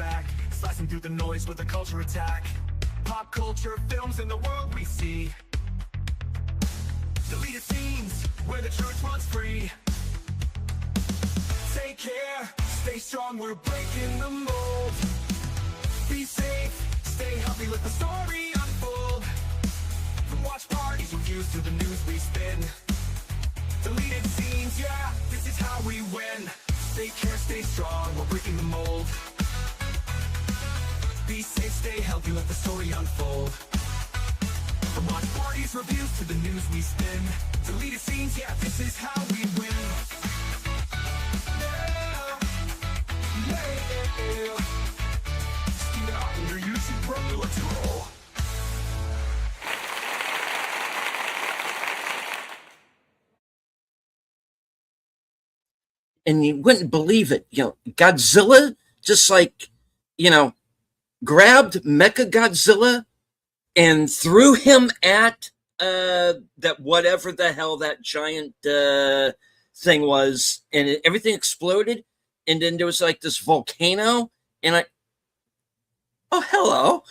back, slicing through the noise with a culture attack. Pop culture films in the world we see. Deleted scenes where the truth runs free. Take care, stay strong, we're breaking the mold. Be safe, stay healthy, let the story unfold. From watch parties, reviews to the news we spin. Deleted scenes, yeah, this is how we win. Take care, stay strong, we're breaking the mold. Be safe, stay healthy, let the story unfold. From watch parties, reviews to the news we spin. Deleted scenes, yeah, this is how we win. And you wouldn't believe it. Godzilla just grabbed Mecha Godzilla and threw him at that whatever the hell that giant thing was, and everything exploded, and then there was this volcano, and hello.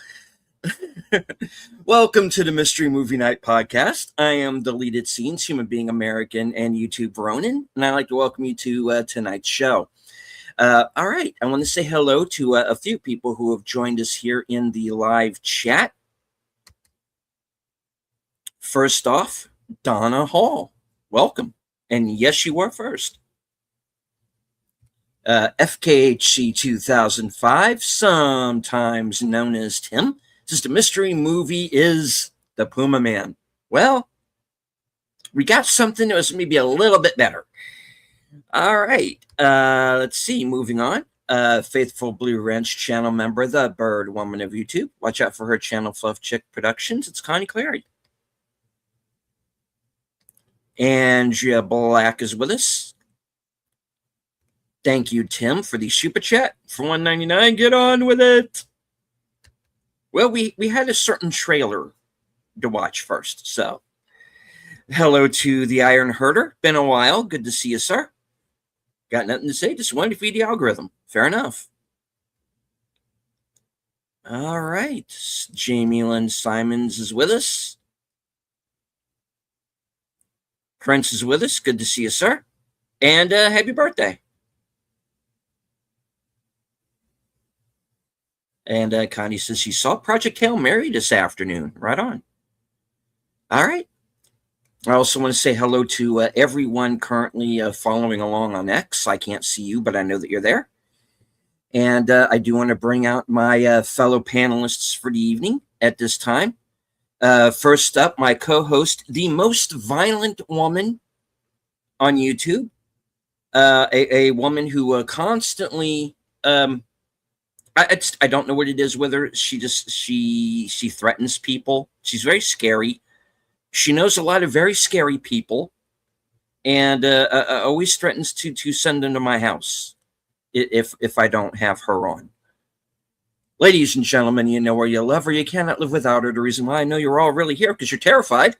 Welcome to the Mystery Movie Night podcast. I am Deleted Scenes, human being American, and YouTube Ronin, and I'd like to welcome you to tonight's show. All right, I want to say hello to a few people who have joined us here in the live chat. First off, Donna Hall, welcome. And yes, you were first. FKHC 2005, sometimes known as Tim, says the mystery movie is The Puma Man. Well, we got something that was maybe a little bit better. All right, let's see, moving on. Faithful Blue Wrench channel member, the Bird Woman of YouTube. Watch out for her channel, Fluff Chick Productions. It's Connie Clary. Andrea Black is with us. Thank you, Tim, for the super chat for $1.99. Get on with it. Well, we had a certain trailer to watch first, so hello to the Iron Herder. Been a while. Good to see you, sir. Got nothing to say. Just wanted to feed the algorithm. Fair enough. All right. Jamie Lynn Simons is with us. Prince is with us. Good to see you, sir. And happy birthday. And Connie says she saw Project Hail Mary this afternoon. Right on. All right. I also want to say hello to everyone currently following along on X. I can't see you, but I know that you're there. And I do want to bring out my fellow panelists for the evening at this time. First up, my co-host, the most violent woman on YouTube. A woman who constantly... I don't know what it is with her. She threatens people. She's very scary. She knows a lot of very scary people, and always threatens to send them to my house if I don't have her on. Ladies and gentlemen, you know where you love her. You cannot live without her. The reason why I know you're all really here because you're terrified.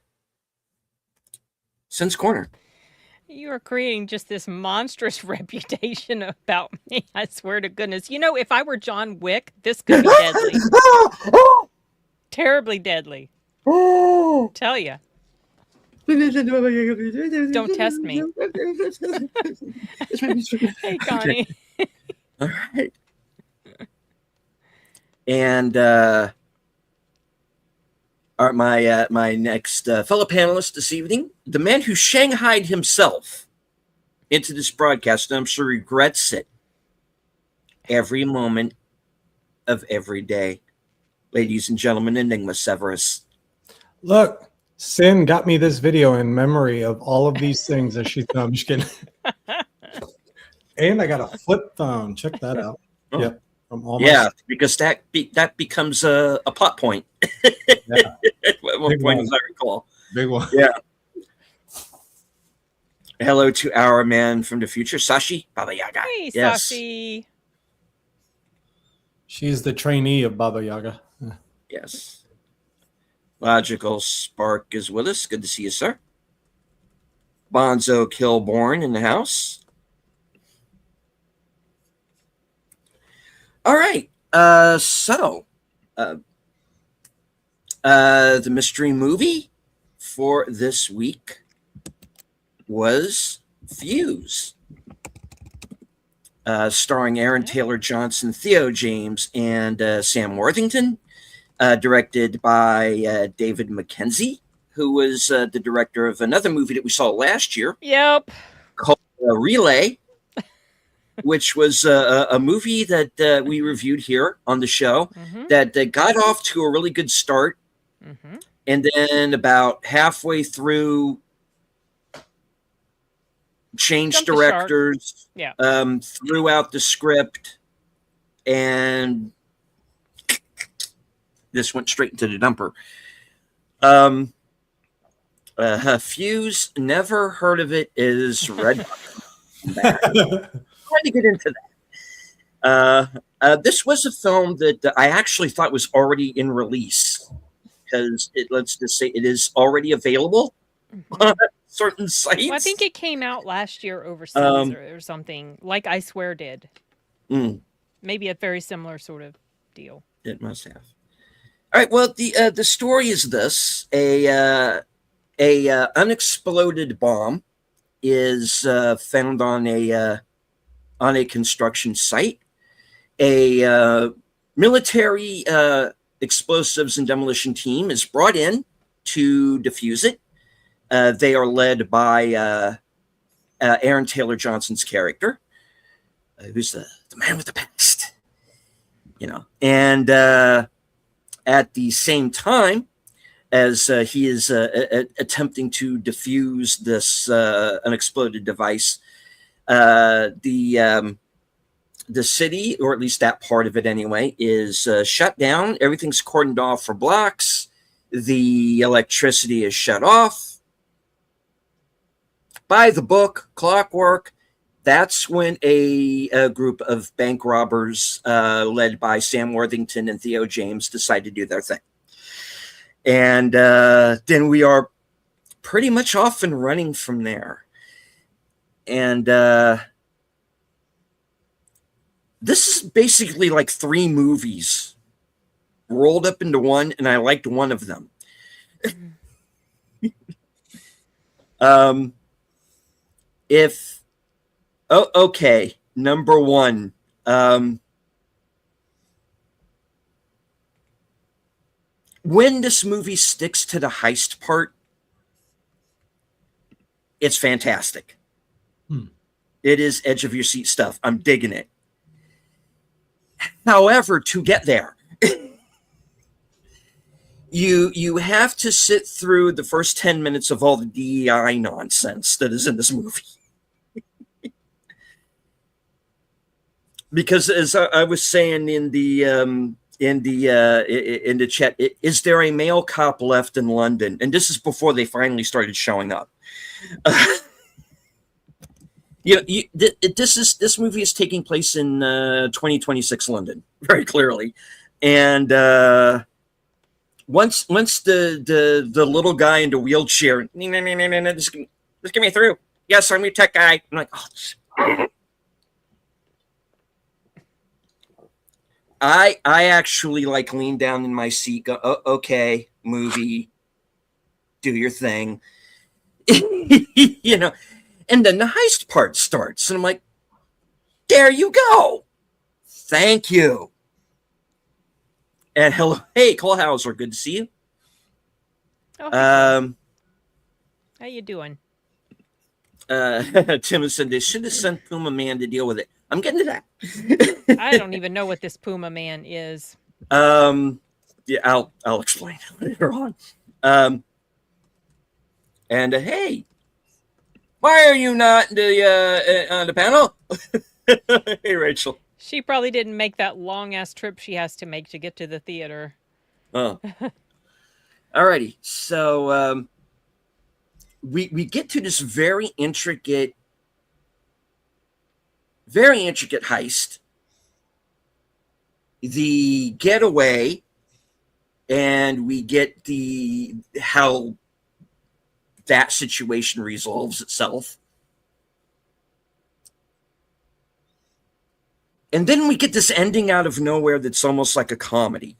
Sense Corner. You are creating just this monstrous reputation about me. I swear to goodness. If I were John Wick, this could be deadly. Terribly deadly. Tell ya. Don't test me. Hey, Connie. Okay. All right. And my next fellow panelist this evening, the man who shanghaied himself into this broadcast, and I'm sure regrets it every moment of every day. Ladies and gentlemen, Enigma Severus. Look, Sin got me this video in memory of all of these things that she thought. I'm just kidding. And I got a flip phone. Check that out. Oh. Yep. Because that becomes a plot point. Yeah. At one point, as I recall. Big one. Yeah. Hello to our man from the future, Sashi Baba Yaga. Hey, yes. Sashi. She's the trainee of Baba Yaga. Yes. Logical Spark is with us. Good to see you, sir. Bonzo Kilborn in the house. All right. So, the mystery movie for this week was Fuse, starring Aaron Taylor Johnson, Theo James, and Sam Worthington, directed by David Mackenzie, who was the director of another movie that we saw last year Yep. called Relay, which was a movie that we reviewed here on the show that got off to a really good start. And then about halfway through, changed directors, threw out the script, and this went straight into the dumper. Fuse, never heard of it, is Red. Trying to get into that. This was a film that I actually thought was already in release, because let's just say it is already available on certain sites. Well, I think it came out last year overseas or something, like I Swear did. Maybe a very similar sort of deal. It must have. All right. Well, the story is this: a unexploded bomb is found on a construction site. A military explosives and demolition team is brought in to defuse it. They are led by Aaron Taylor Johnson's character, who's the man with the past, and at the same time as he is attempting to defuse this unexploded device, the city, or at least that part of it anyway, is shut down. Everything's cordoned off for blocks. The electricity is shut off. By the book, clockwork. That's when a group of bank robbers led by Sam Worthington and Theo James decide to do their thing. And then we are pretty much off and running from there. And this is basically like 3 movies rolled up into one, and I liked one of them. Okay, number 1. When this movie sticks to the heist part, it's fantastic. It is edge of your seat stuff. I'm digging it. However, to get there, you have to sit through the first 10 minutes of all the DEI nonsense that is in this movie. Because as I was saying in the chat, is there a male cop left in London? And this is before they finally started showing up. This movie is taking place in 2026 London, very clearly, and once the little guy in the wheelchair, no, just get me through. Yes, I'm your tech guy. I'm like, oh. I actually like lean down in my seat, go, oh, okay, movie, do your thing, And then the heist part starts, and I'm like, there you go. Thank you. And hello, hey, Cole Hauser, good to see you. Oh, how you doing? Tim said they should have sent Puma Man to deal with it. I'm getting to that. I don't even know what this Puma Man is. Yeah, I'll explain later on. And hey, why are you not on the panel? Hey, Rachel. She probably didn't make that long ass trip she has to make to get to the theater. Oh. Alrighty. So we get to this very intricate heist. The getaway, and we get how that situation resolves itself. And then we get this ending out of nowhere that's almost like a comedy.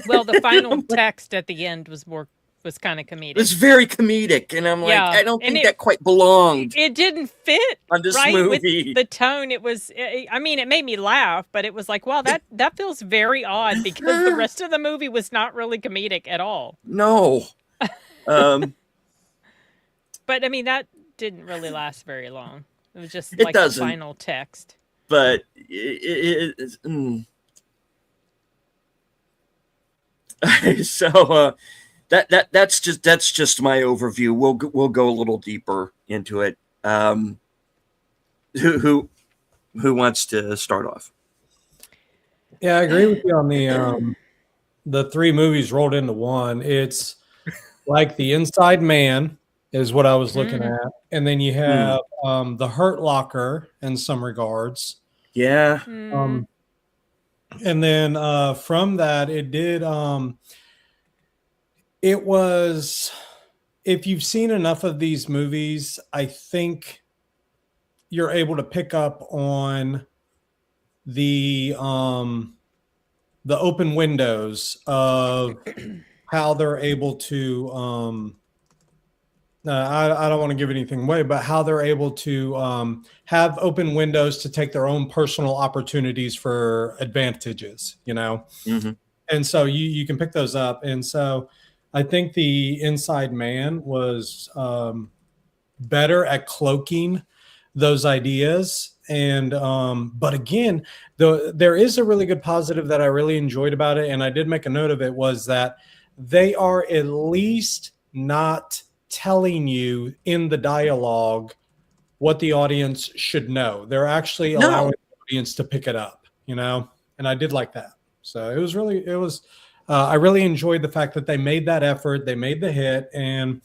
Well, the final text at the end was kind of comedic. It's very comedic, and I'm like, I don't think that quite belonged. It didn't fit on this right movie. With the tone. It was, I mean, it made me laugh, but it was like, wow, that feels very odd because the rest of the movie was not really comedic at all. No. But I mean, that didn't really last very long. It was just like the final text. But so that's just my overview. We'll go a little deeper into it. Who wants to start off? Yeah, I agree with you on the three movies rolled into one. It's like The Inside Man is what I was looking at, and then you have The Hurt Locker in some regards. Yeah. And then from that, it did. It was, if you've seen enough of these movies, I think you're able to pick up on the open windows of how they're able to. I don't want to give anything away, but how they're able to have open windows to take their own personal opportunities for advantages, you know? Mm-hmm. And so you can pick those up. And so I think The Inside Man was better at cloaking those ideas. And but again, there is a really good positive that I really enjoyed about it, and I did make a note of it, was that they are at least not telling you in the dialogue what the audience should know. They're actually allowing the audience to pick it up, you know, and I did like that. So it was I really enjoyed the fact that they made that effort, they made the hit, and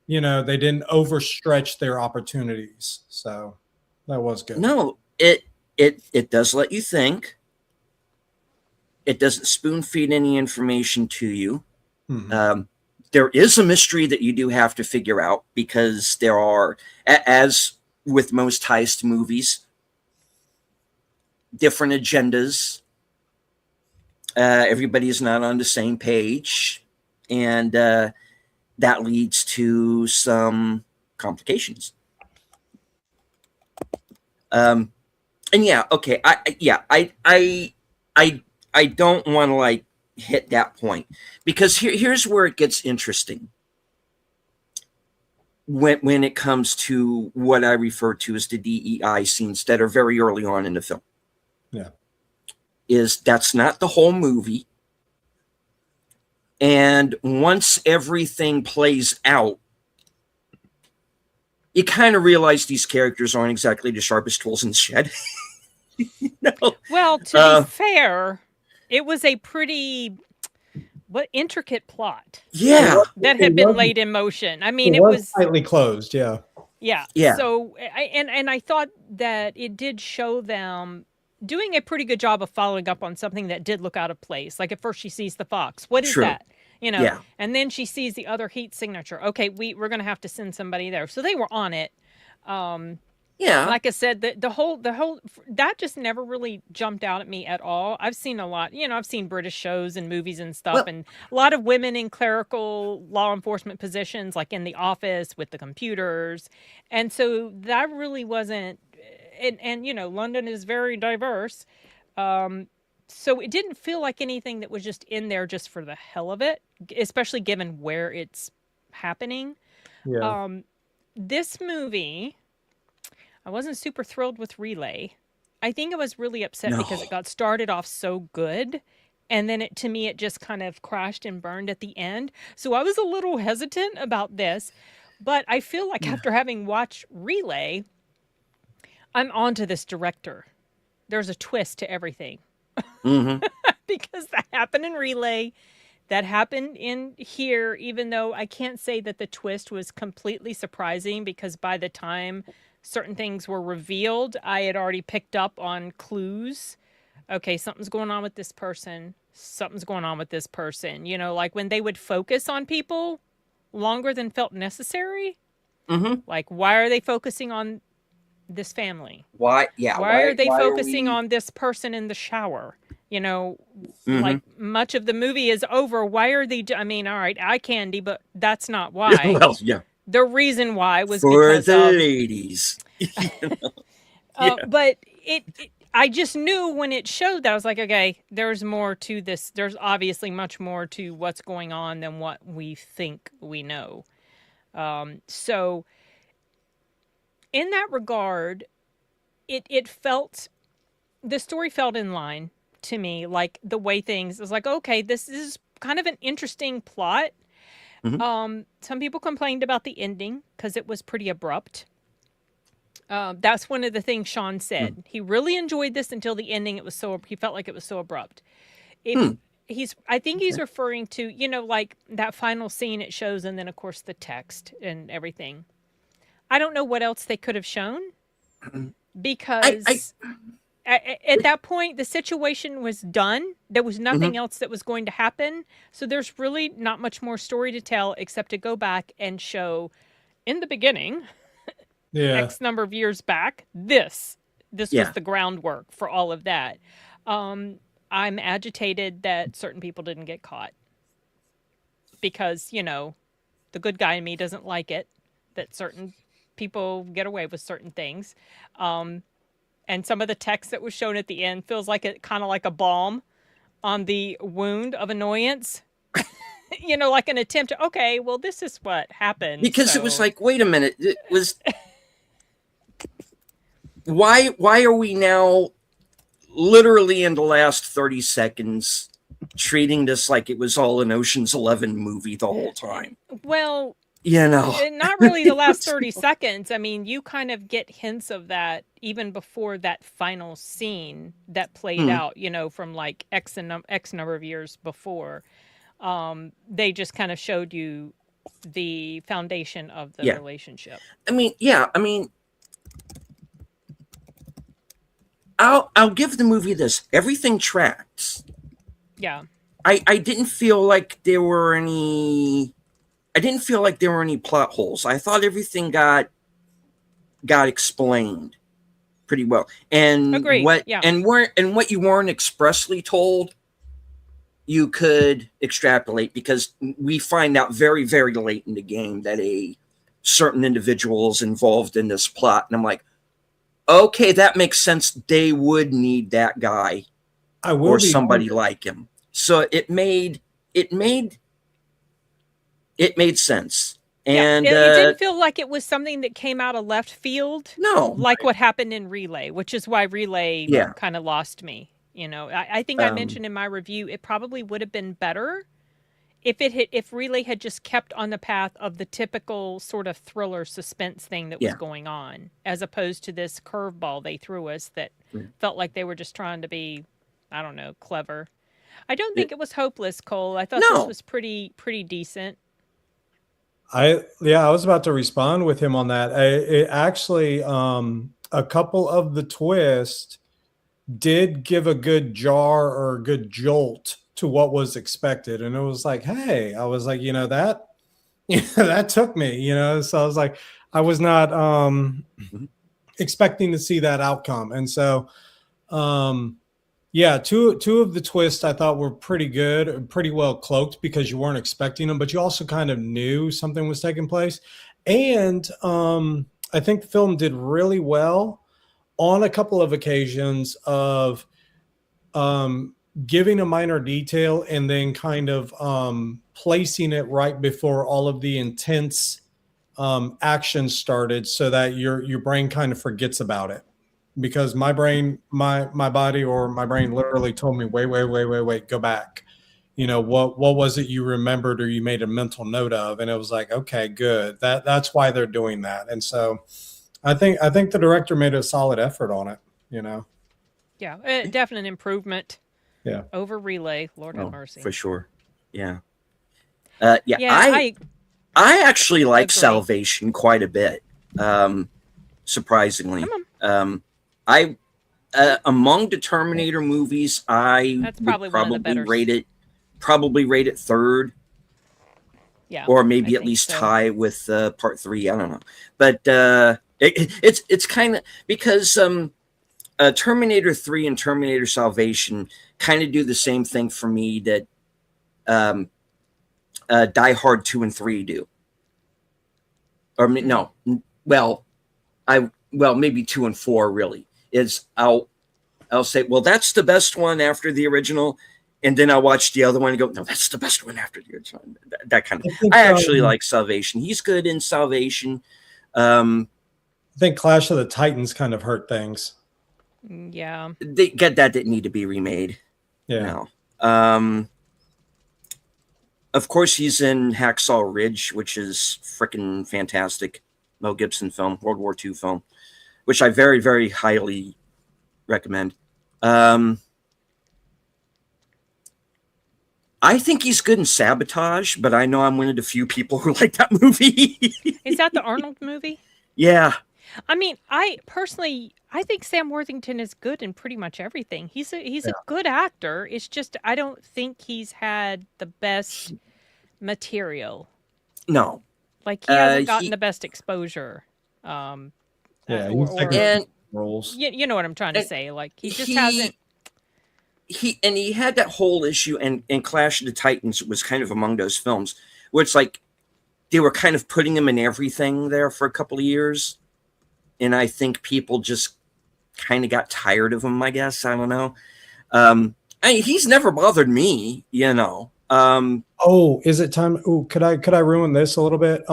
you know, they didn't overstretch their opportunities. So that was good. No, it does let you think. It doesn't spoon feed any information to you. Mm-hmm. There is a mystery that you do have to figure out, because there are, as with most heist movies, different agendas. Everybody's not on the same page, and that leads to some complications. And yeah, okay, I don't want to like hit that point, because here's where it gets interesting. When it comes to what I refer to as the DEI scenes that are very early on in the film. Yeah. That's not the whole movie. And once everything plays out, you kind of realize these characters aren't exactly the sharpest tools in the shed. No. Well, to be fair, it was a pretty intricate plot. Yeah. That had been laid in motion. I mean, it was tightly closed. Yeah. Yeah. Yeah. So, I thought that it did show them doing a pretty good job of following up on something that did look out of place. Like at first she sees the fox. What is that? You know, yeah. And then she sees the other heat signature. Okay, we're going to have to send somebody there. So they were on it. Yeah. Like I said, the whole that just never really jumped out at me at all. I've seen a lot, you know, I've seen British shows and movies and stuff, and a lot of women in clerical law enforcement positions, like in the office with the computers. And so that really wasn't, and you know, London is very diverse. So it didn't feel like anything that was just in there just for the hell of it, especially given where it's happening. Yeah. This movie, I wasn't super thrilled with Relay. I think I was really upset because it got started off so good, and then to me it just kind of crashed and burned at the end. So I was a little hesitant about this, but I feel like after having watched Relay, I'm onto this director. There's a twist to everything. Mm-hmm. Because that happened in Relay. That happened in here, even though I can't say that the twist was completely surprising, because by the time certain things were revealed, I had already picked up on clues. Okay, something's going on with this person. Something's going on with this person. You know, like when they would focus on people longer than felt necessary. Mm-hmm. Like, why are they focusing on this family? Why? Yeah. Why are they why focusing we... on this person in the shower? You know, Mhm. like much of the movie is over. Why are they? I mean, all right, eye candy, but that's not why. Well, yeah. The reason why was For because the of. ladies. Yeah. But I just knew when it showed that I was like, okay, there's more to this. There's obviously much more to what's going on than what we think we know. So in that regard, it felt, the story felt in line to me, like the way things, it was like, okay, this is kind of an interesting plot. Mhm. Some people complained about the ending because it was pretty abrupt. That's one of the things Sean said. He really enjoyed this until the ending. It was so, he felt like it was so abrupt. If I think he's referring to, you know, like that final scene it shows, and then of course the text and everything. I don't know what else they could have shown because at that point the situation was done. There was nothing else that was going to happen. So there's really not much more story to tell except to go back and show in the beginning, X number of years back, this was the groundwork for all of that. I'm agitated that certain people didn't get caught because, you know, the good guy in me doesn't like it that certain people get away with certain things. And some of the text that was shown at the end feels like it kind of like a balm on the wound of annoyance. You know, like an attempt to, okay, well, this is what happened. Because it was like, wait a minute, it was... Why are we now literally in the last 30 seconds treating this like it was all an Ocean's 11 movie the whole time? Well, you know, not really the last 30 seconds. I mean, you kind of get hints of that even before that final scene that played out, you know, from like X number of years before. They just kind of showed you the foundation of the relationship. I mean, I'll give the movie this. Everything tracks. Yeah. I didn't feel like there were any plot holes. I thought everything got explained pretty well. And agreed. what you weren't expressly told, you could extrapolate, because we find out very, very late in the game that a certain individual is involved in this plot. And I'm like, okay, that makes sense. They would need that guy or somebody like him. So it made sense. And it didn't feel like it was something that came out of left field. No. Like what happened in Relay, which is why Relay kind of lost me. You know, I think I mentioned in my review, it probably would have been better if Relay had just kept on the path of the typical sort of thriller suspense thing that was going on, as opposed to this curveball they threw us that felt like they were just trying to be, I don't know, clever. I don't think it was hopeless, Cole. I thought this was pretty decent. I was about to respond with him on that. It actually, a couple of the twists did give a good jar or a good jolt to what was expected. And it was like, hey, I was like, that took me, so I was like, I was not expecting to see that outcome. And so, two of the twists I thought were pretty good, pretty well cloaked, because you weren't expecting them, but you also kind of knew something was taking place. And I think the film did really well on a couple of occasions of giving a minor detail and then kind of placing it right before all of the intense action started, so that your brain kind of forgets about it. Because my brain, my body or my brain literally told me, wait, go back. What was it you remembered or you made a mental note of? And it was like, okay, good. That's why they're doing that. And so I think the director made a solid effort on it, Yeah, definite improvement. Yeah. Over Relay, Lord have mercy. For sure. Yeah. I actually like agree. Salvation quite a bit. Surprisingly. I among the Terminator movies, That's would probably rate it third. Yeah. Or maybe at least tie with part 3. I don't know. But It's kind of because Terminator 3 and Terminator Salvation kind of do the same thing for me that Die Hard 2 and 3 do. Or no, well, maybe 2 and 4 really is. I'll say, well, that's the best one after the original, and then I'll watch the other one and go, no, that's the best one after the original. That kind of. I actually like Salvation. He's good in Salvation. I think Clash of the Titans kind of hurt things. Yeah, they get that didn't need to be remade. Yeah. No. Of course, he's in Hacksaw Ridge, which is freaking fantastic. Mel Gibson film, World War II film, which I very, very highly recommend. I think he's good in Sabotage, but I know I'm one of the few people who like that movie. is that the Arnold movie? Yeah. I mean, I think Sam Worthington is good in pretty much everything. He's a good actor. It's just I don't think he's had the best material. No. Like he hasn't gotten the best exposure. And roles. You know what I'm trying to say. Like he just hasn't. He had that whole issue, and Clash of the Titans was kind of among those films where it's like they were kind of putting him in everything there for a couple of years. And I think people just kind of got tired of him, I guess. I don't know. He's never bothered me, you know. Is it time? Oh, could I ruin this a little bit?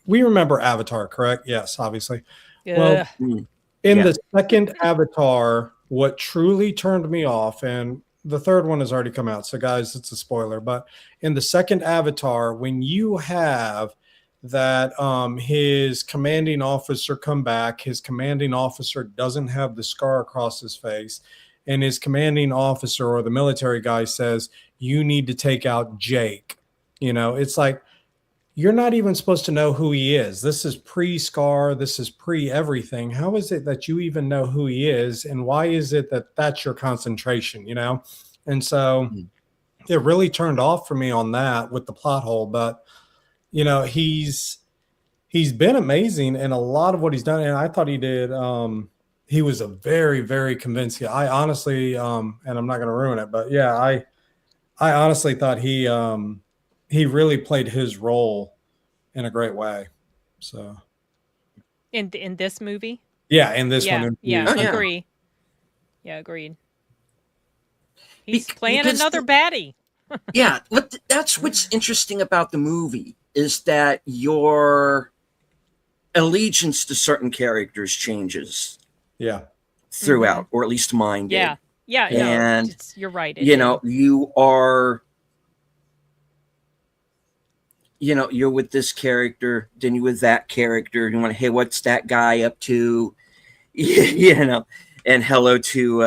We remember Avatar, correct? Yes, obviously. Yeah. Well, in the second Avatar, what truly turned me off, and the third one has already come out, so guys, it's a spoiler, but in the second Avatar, when you have that his commanding officer come back, his commanding officer doesn't have the scar across his face, and his commanding officer or the military guy says, you need to take out Jake. You know, it's like, you're not even supposed to know who he is. This is pre-Scar. This is pre-everything. How is it that you even know who he is? And why is it that that's your concentration, you know? And so it really turned off for me on that with the plot hole. But, you know, he's been amazing in a lot of what he's done. And I thought he did. He was a very, very convincing. I honestly, and I'm not going to ruin it, but yeah, I honestly thought he really played his role in a great way. So in this movie, in this one, agree. Yeah, agreed. He's playing another baddie. Yeah, that's what's interesting about the movie is that your allegiance to certain characters changes. Yeah, throughout, or at least mine did. Yeah, and you're right. You know, you are. You know, you're with this character, then you're with that character. You want to, hey, what's that guy up to? You know, and hello to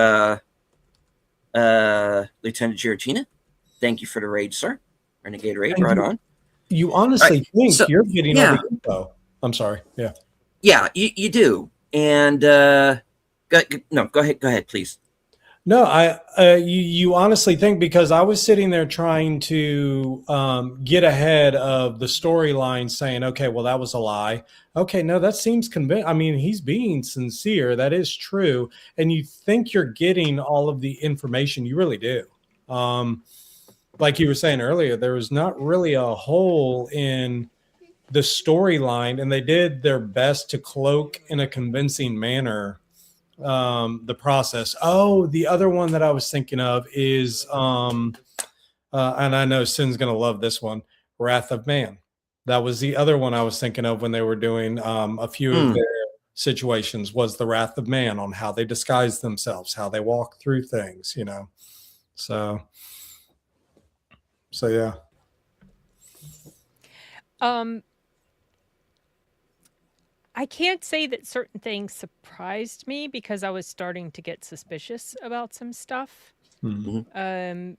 Lieutenant Giratina. Thank you for the raid, sir. Renegade raid, right on. You honestly think you're getting all the info. I'm sorry. Yeah. Yeah, you do. And go ahead, please. No, you honestly think, because I was sitting there trying to get ahead of the storyline saying, okay, well, that was a lie. Okay, no, that seems convincing. I mean, he's being sincere. That is true. And you think you're getting all of the information. You really do. Like you were saying earlier, there was not really a hole in the storyline, and they did their best to cloak in a convincing manner the process. The other one that I was thinking of is and I know Sin's gonna love this one, Wrath of Man. That was the other one I was thinking of when they were doing a few of their situations, was the Wrath of Man, on how they disguise themselves, how they walk through things, you know. So yeah. I can't say that certain things surprised me, because I was starting to get suspicious about some stuff. Mm-hmm.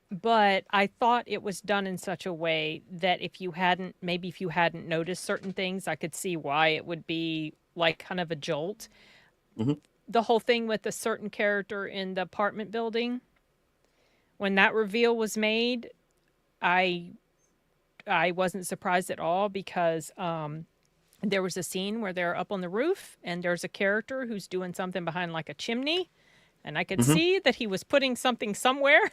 But I thought it was done in such a way that if you hadn't noticed certain things, I could see why it would be like kind of a jolt. Mm-hmm. The whole thing with a certain character in the apartment building, when that reveal was made, I wasn't surprised at all, because There was a scene where they're up on the roof and there's a character who's doing something behind like a chimney, and I could see that he was putting something somewhere.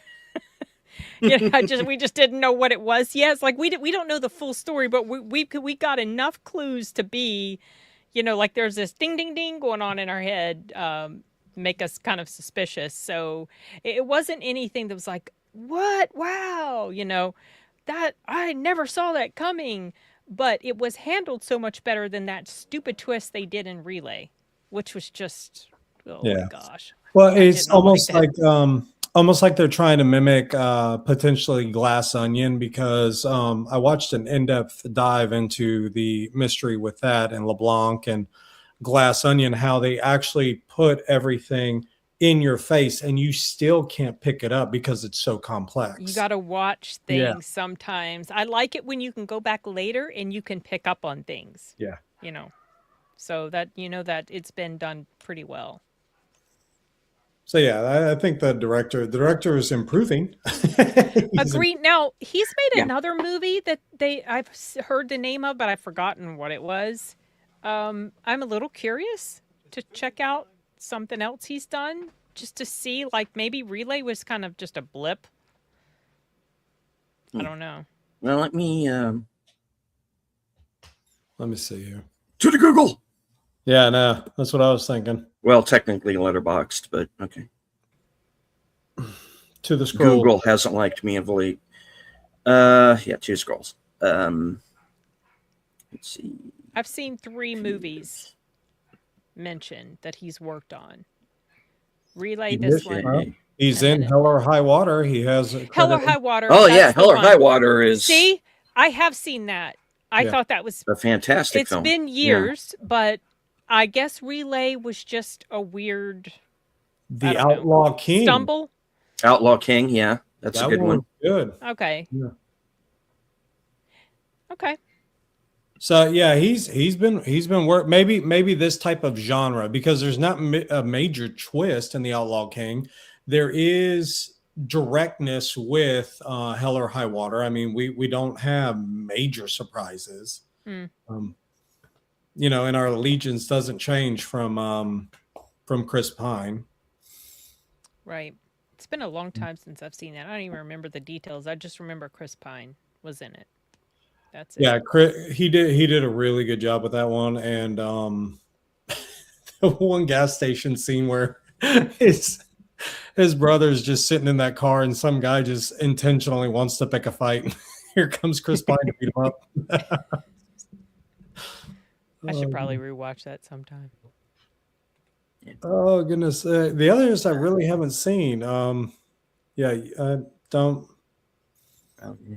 We just didn't know what it was. Yes, like we don't know the full story, but we got enough clues to be, like there's this ding ding ding going on in our head, make us kind of suspicious. So it wasn't anything that was like, what? Wow, that I never saw that coming. But it was handled so much better than that stupid twist they did in Relay, which was just, oh my gosh. Well, I it's did not almost like almost like they're trying to mimic potentially Glass Onion, because I watched an in-depth dive into the mystery with that and LeBlanc and Glass Onion, how they actually put everything in your face and you still can't pick it up because it's so complex. You got to watch things sometimes. I like it when you can go back later and you can pick up on things. Yeah. So that, that it's been done pretty well. So yeah, I think the director is improving. Agreed. Now, he's made another movie that I've heard the name of, but I've forgotten what it was. I'm a little curious to check out something else he's done, just to see, like, maybe Relay was kind of just a blip. I don't know. Well, let me see here. To the Google. Yeah, no, that's what I was thinking. Well, technically letterboxed, but okay. To the scroll. Google hasn't liked me of late. Two scrolls. Let's see. I've seen 3 movies mentioned that he's worked on. Relay, this one. Well, he's in Hell or High Water. He has Hell or High Water. Oh yeah, Hell or High Water is. See, I have seen that. I thought that was a fantastic film. It's been years, but I guess Relay was just a weird. The Outlaw King. Stumble. Outlaw King, yeah, that's a good one. Good. Okay. Yeah. Okay. So yeah, he's been work maybe this type of genre, because there's not a major twist in the Outlaw King. There is directness with Hell or High Water. I mean, we don't have major surprises. And our allegiance doesn't change from Chris Pine. Right. It's been a long time since I've seen that. I don't even remember the details. I just remember Chris Pine was in it. That's it. Yeah, he did a really good job with that one. And the one gas station scene where his brother's just sitting in that car and some guy just intentionally wants to pick a fight. Here comes Chris Pine to beat him up. I should probably rewatch that sometime. Oh goodness, the others I really haven't seen. I don't.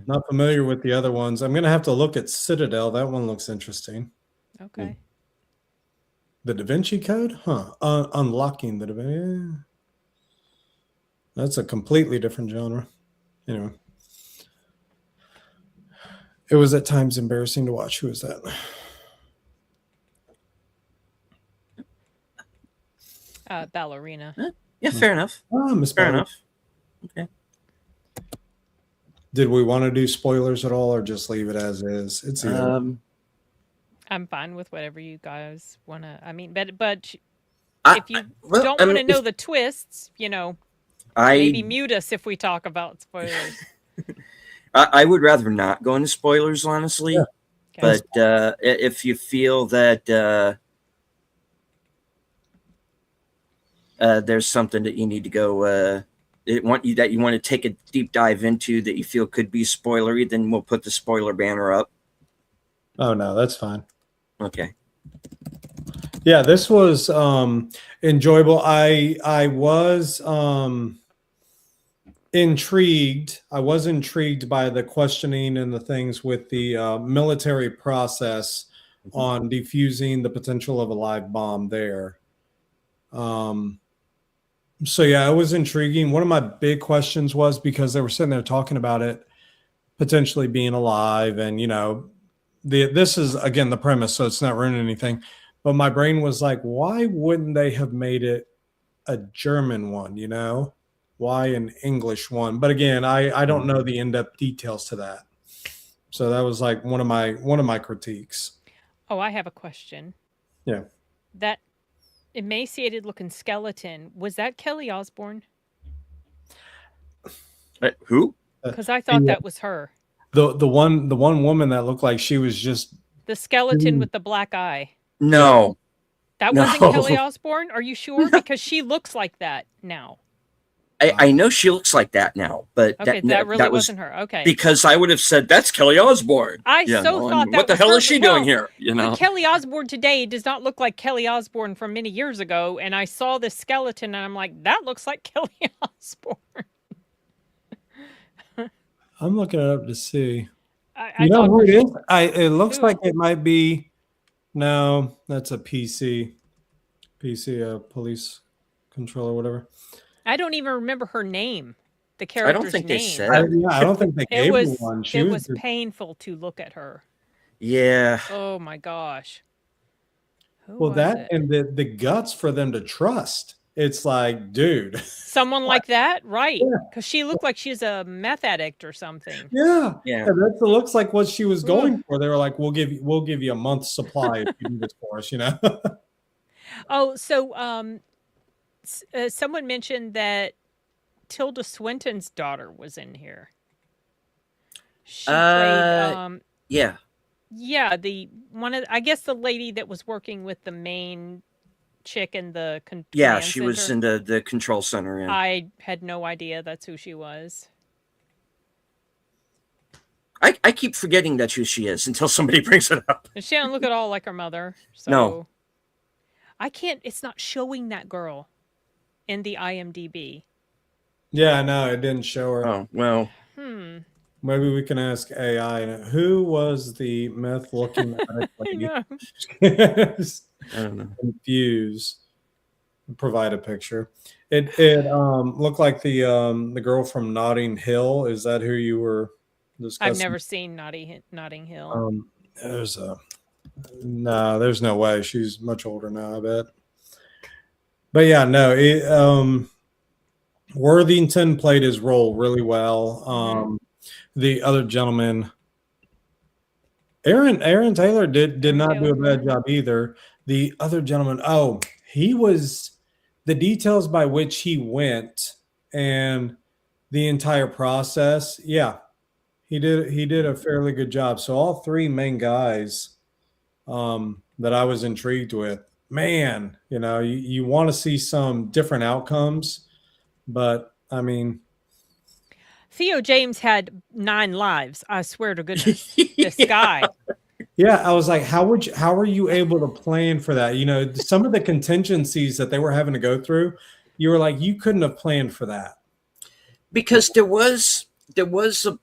Not familiar with the other ones. I'm gonna have to look at Citadel. That one looks interesting. Okay. The Da Vinci Code, unlocking the Da Vinci. That's a completely different genre. Anyway, it was at times embarrassing to watch. Who is that? Ballerina. Yeah, fair enough. Fair enough. Okay. Did we want to do spoilers at all, or just leave it as is? It's I'm fine with whatever you guys want to. I mean, but if you don't want to know the twists, maybe mute us if we talk about spoilers. I would rather not go into spoilers, honestly. Yeah. Okay. But if you feel that there's something that you need to go you want to take a deep dive into that you feel could be spoilery, then we'll put the spoiler banner up. Oh no, that's fine. Okay. Yeah, this was enjoyable. I was intrigued. I was intrigued by the questioning and the things with the military process on defusing the potential of a live bomb there. So yeah, it was intriguing. One of my big questions was, because they were sitting there talking about it potentially being alive, and this is again the premise, so it's not ruining anything. But my brain was like, why wouldn't they have made it a German one? Why an English one? But again, I don't know the in-depth details to that. So that was like one of my critiques. Oh, I have a question. Yeah. That emaciated looking skeleton, was that Kelly Osbourne? Who? Because I thought the, that was her. the one woman that looked like she was just The skeleton with the black eye. No. That No. wasn't Kelly Osbourne? Are you sure? Because she looks like that now. I know she looks like that now, but Okay, that really that was wasn't her. Okay. because I would have said that's Kelly Osbourne. I You so know, thought and that what the was hell her, is she but no. doing here? You know, But Kelly Osbourne today does not look like Kelly Osbourne from many years ago. And I saw this skeleton and I'm like, that looks like Kelly Osbourne. I'm looking it up to see. I You know thought who for it is? sure- It looks Who? like it might be. No, that's a PC, police control or whatever. I don't even remember her name. The I character's don't think name. they said. I don't think they It gave her was one. She it was was painful to look at her. Yeah. Oh my gosh. Who well was that it? and the guts for them to trust. It's like, dude. Someone like that, right? Yeah. Because she looked like she's a meth addict or something. Yeah, Yeah. And that looks like what she was going for. They were like, we'll give you a month's supply if you do this for us, you know. Oh, so someone mentioned that Tilda Swinton's daughter was in here. She played Yeah. yeah, the one of I guess the lady that was working with the main chick in the Yeah, command she was center. in the control center. Yeah. I had no idea that's who she was. I keep forgetting that's who she is until somebody brings it up. And she don't look at all like her mother. So No. I can't. It's not showing that girl in the IMDb. Yeah, no, it didn't show her. Oh well. Maybe we can ask AI. Who was the meth-looking addict I lady? know. I don't know. Confuse. Provide a picture. It looked like the girl from Notting Hill. Is that who you were discussing? I've never seen Notting Hill. There's no way. She's much older now, I bet. But yeah, no. Worthington played his role really well. The other gentleman, Aaron Taylor did not do a bad job either. The other gentleman, he was the details by which he went and the entire process. Yeah, he did a fairly good job. So all three main guys that I was intrigued with, man, you know, you want to see some different outcomes, but I mean, Theo James had 9 lives. I swear to goodness, this guy. yeah, I was like, how were you able to plan for that? You know, some of the contingencies that they were having to go through, you were like, you couldn't have planned for that. Because there was a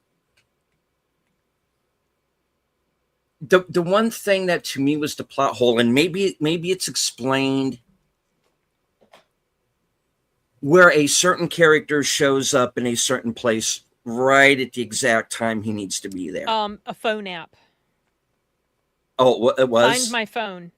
the one thing that to me was the plot hole, and maybe it's explained, where a certain character shows up in a certain place right at the exact time he needs to be there. A phone app. Oh, it was? Find my phone.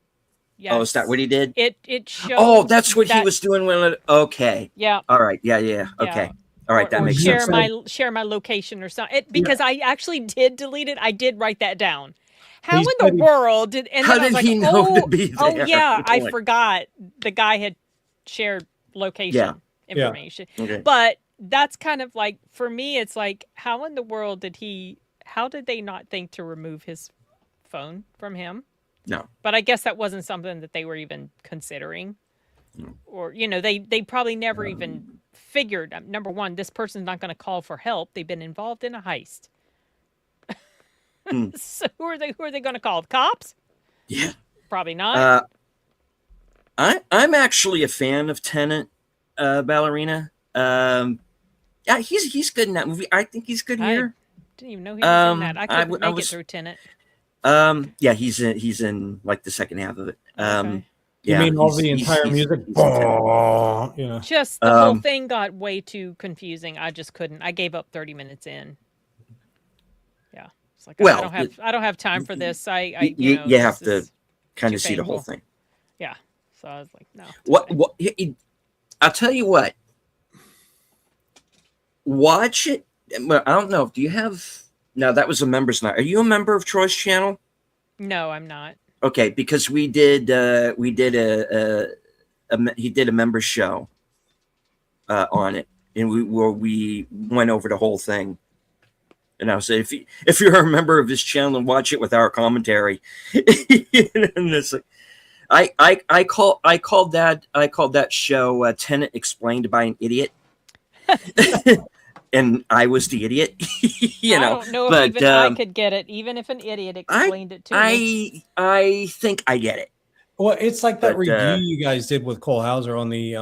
Yes. Oh, is that what he did? It shows. Oh, that's what he was doing when it, okay. Yeah. All right. Yeah. Okay. All right, that makes share sense. share my location or something. Because I actually did delete it. I did write that down. How in the world did? And How then I was did like, he know to be there? Oh yeah, I Like- forgot the guy had shared location information. Okay. But that's kind of like, for me, it's like, how in the world how did they not think to remove his phone from him? No. But I guess that wasn't something that they were even considering. Or, you know, they probably never even figured, number one, this person's not going to call for help. They've been involved in a heist. So who are they going to call? The cops? Yeah. Probably not. I'm actually a fan of Tenet, Ballerina. Yeah, he's good in that movie. I think he's good here. Didn't even know he was in that. I couldn't make it was- through Tenet. Yeah, he's in like the second half of it. Okay. Yeah, you mean all the entire music? he's in Tenet. You know. Just the whole thing got way too confusing. I just couldn't. I gave up 30 minutes in. Yeah, it's like Well, I don't have time for this. You have to kind too of see the whole painful. thing. Yeah, so I was like, no. What? I'll tell you what. Watch it. Well, I don't know. Do you have? No, that was a member's night. Are you a member of Troy's channel? No, I'm not. Okay, because we did he did a member show on it, and we went over the whole thing. And I said, if you're a member of his channel and watch it with our commentary, and it's like, I called that show Tenet Explained by an Idiot. And I was the idiot, I don't know if even I could get it, even if an idiot explained it to me. I think I get it. Well, it's like that review you guys did with Cole Hauser on the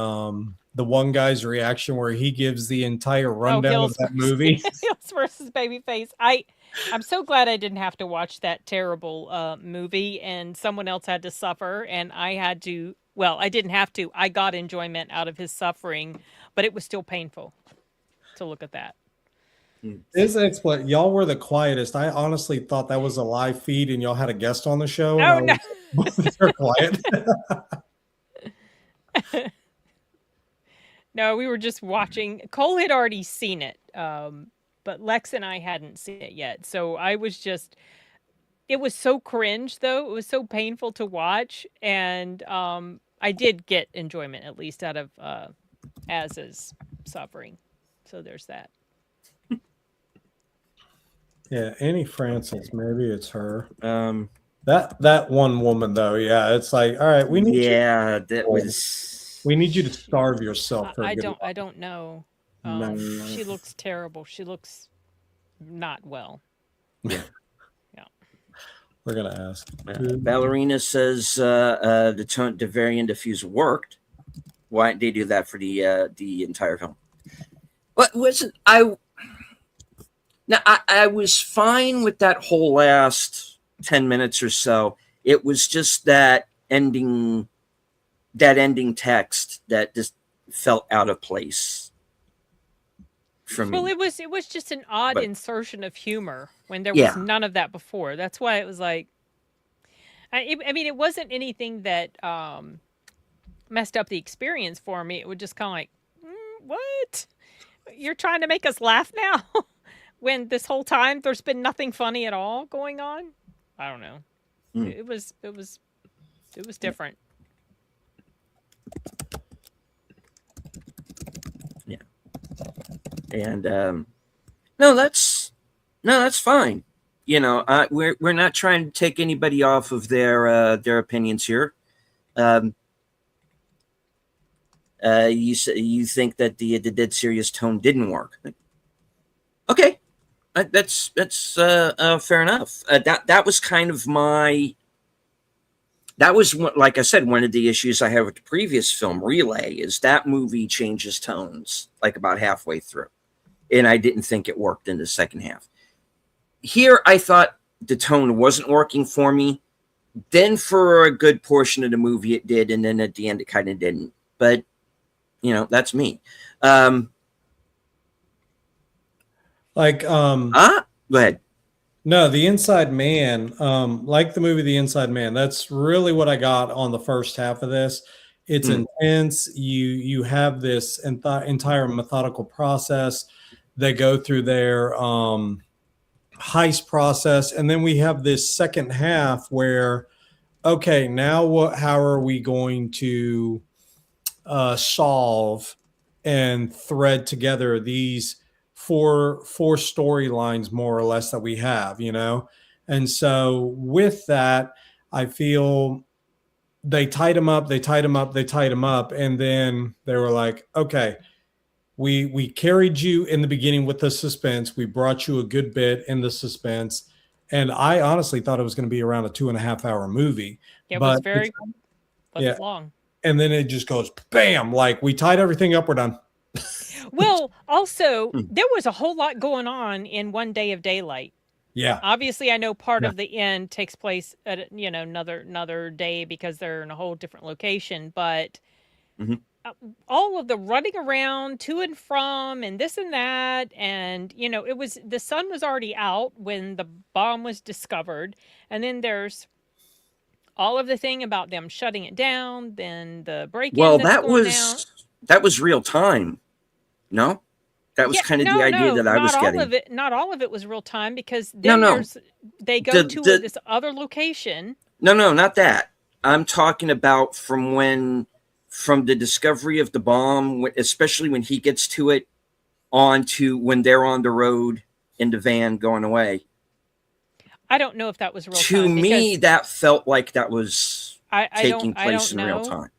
one guy's reaction where he gives the entire rundown of that movie. Hills versus Babyface. I'm so glad I didn't have to watch that terrible movie, and someone else had to suffer, and I had to. Well, I didn't have to. I got enjoyment out of his suffering, but it was still painful to look at that. Y'all were the quietest. I honestly thought that was a live feed and y'all had a guest on the show. Oh, no. They're quiet. No, we were just watching. Cole had already seen it, but Lex and I hadn't seen it yet. So I was just, it was so cringe, though. It was so painful to watch. And I did get enjoyment, at least, out of Az's suffering. So there's that. Yeah, Annie Francis, maybe it's her. That one woman though, yeah, it's like, all right, we need we need you to starve yourself. I don't know. She looks terrible. She looks not well. Yeah. We're gonna ask. Ballerina says the variant diffuse worked. Why didn't they do that for the entire film? What wasn't I? Now I was fine with that whole last 10 minutes or so. It was just that ending text that just felt out of place for me. Well, it was just an odd insertion of humor when there was none of that before. That's why it was like, I mean, it wasn't anything that messed up the experience for me. It was just kind of like, what? You're trying to make us laugh now? When this whole time there's been nothing funny at all going on? I don't know. It was different. Yeah. And no, that's fine. You know, we're not trying to take anybody off of their opinions here. You think that the dead serious tone didn't work? Okay, that's fair enough. That was kind of like I said, one of the issues I had with the previous film, Relay, is that movie changes tones like about halfway through, and I didn't think it worked in the second half. Here, I thought the tone wasn't working for me. Then for a good portion of the movie, it did, and then at the end, it kind of didn't. But you know, that's me. Go ahead. No, The Inside Man, like the movie The Inside Man, that's really what I got on the first half of this. It's intense. You have this entire methodical process. They go through their heist process, and then we have this second half where, okay, now how are we going to solve and thread together these four storylines more or less that we have, you know? And so with that, I feel they tied them up, and then they were like, okay, we carried you in the beginning with the suspense. We brought you a good bit in the suspense. And I honestly thought it was going to be around a 2.5 hour movie. It was very long. And then it just goes bam, like we tied everything up, we're done. Well, also, there was a whole lot going on in One Day of Daylight. Yeah. Obviously, I know part of the end takes place at another day because they're in a whole different location, but all of the running around to and from and this and that, and the sun was already out when the bomb was discovered, and then there's all of the thing about them shutting it down, then the break-in. Well, that was real time. No, that was kind of the idea that I was getting. Not all of it was real time, because then they go to this other location No, not that. I'm talking about from the discovery of the bomb, especially when he gets to it, on to when they're on the road in the van going away. I don't know if that was real To time me, because that felt like that was I taking don't place in real know. time.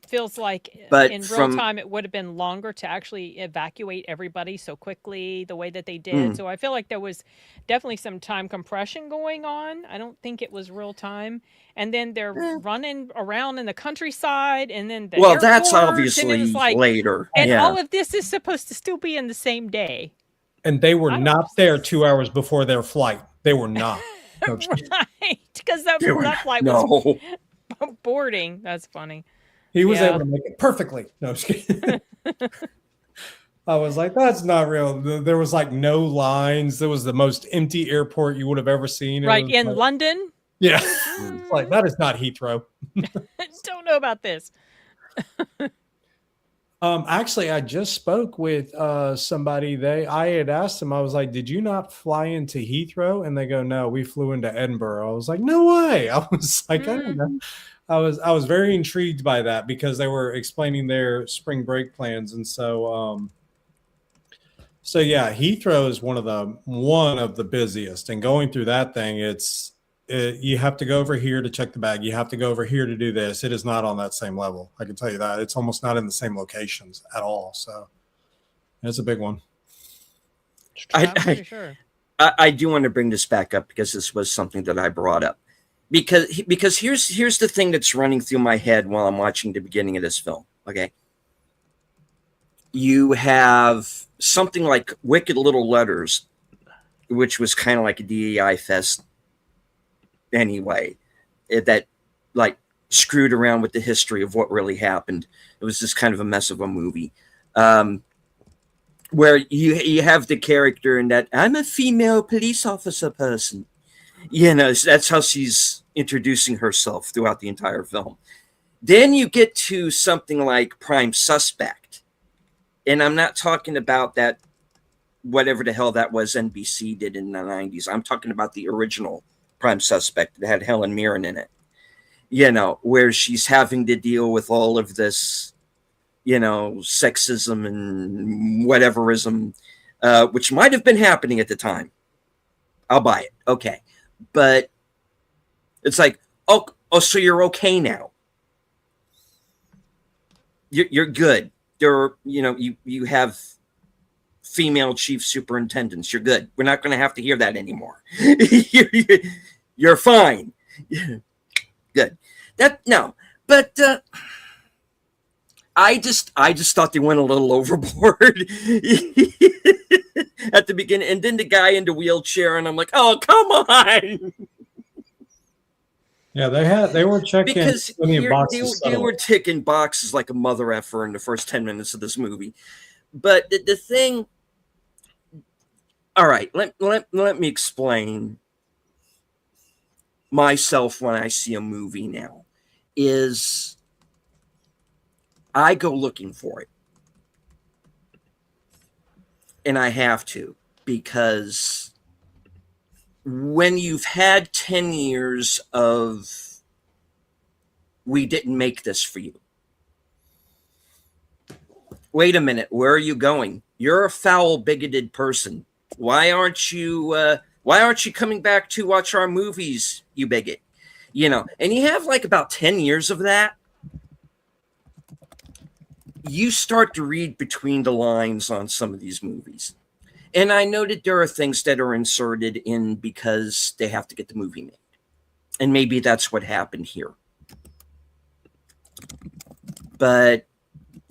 Feels like But in real from time it would have been longer to actually evacuate everybody so quickly the way that they did. So I feel like there was definitely some time compression going on. I don't think it was real time. And then they're running around in the countryside and then the well, that's airport, and it was obviously like, later. and Yeah. all of this is supposed to still be in the same day. And they were I don't not there 2 hours before their flight. They were not. No, right, because that They were that not- flight was no. boarding. That's funny. he was Yeah. able to make it perfectly. No, just kidding. I was like, that's not real. There was like no lines. There was the most empty airport you would have ever seen. It Right, was in like, London. yeah. It's like, that is not Heathrow. Don't know about this. Actually, I just spoke with somebody. I had asked them, I was like, did you not fly into Heathrow? And they go, no, we flew into Edinburgh. I was like, no way. I was like, I don't know. I was very intrigued by that because they were explaining their spring break plans. And so yeah, Heathrow is one of the busiest, and going through that thing, you have to go over here to check the bag. You have to go over here to do this. It is not on that same level. I can tell you that. It's almost not in the same locations at all. So it's a big one. I'm pretty sure. I do want to bring this back up because this was something that I brought up. Because here's the thing that's running through my head while I'm watching the beginning of this film. Okay. You have something like Wicked Little Letters, which was kind of like a DEI fest anyway, that like screwed around with the history of what really happened. It was just kind of a mess of a movie, where you have the character in that I'm a female police officer person. That's how she's introducing herself throughout the entire film. Then you get to something like Prime Suspect, and I'm not talking about that whatever the hell that was NBC did in the 90s. I'm talking about the original Prime Suspect that had Helen Mirren in it, where she's having to deal with all of this, sexism and whateverism, which might have been happening at the time. I'll buy it. Okay. But it's like, oh, so you're okay now. You're good. You have female chief superintendents. You're good. We're not going to have to hear that anymore. You're fine. Good. I just thought they went a little overboard at the beginning, and then the guy in the wheelchair, and I'm like, oh, come on. Yeah, they were checking Because boxes. they were ticking boxes like a mother effer in the first 10 minutes of this movie. But the thing, all right, let me explain myself when I see a movie now, is I go looking for it. And I have to, because when you've had 10 years of, we didn't make this for you. Wait a minute, where are you going? You're a foul, bigoted person. Why aren't you coming back to watch our movies, you bigot? And you have like about 10 years of that. You start to read between the lines on some of these movies. And I know that there are things that are inserted in because they have to get the movie made. And maybe that's what happened here. But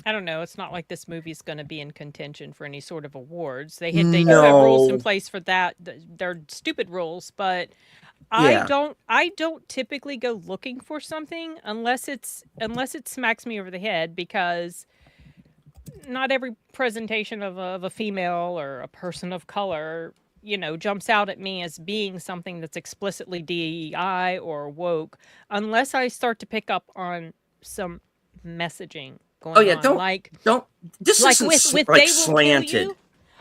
I don't know. It's not like this movie's going to be in contention for any sort of awards. They do have rules in place for that. They're stupid rules, but I don't typically go looking for something unless it smacks me over the head, because not every presentation of a female or a person of color, jumps out at me as being something that's explicitly DEI or woke, unless I start to pick up on some messaging going on. This like isn't with like they slanted. Will kill you.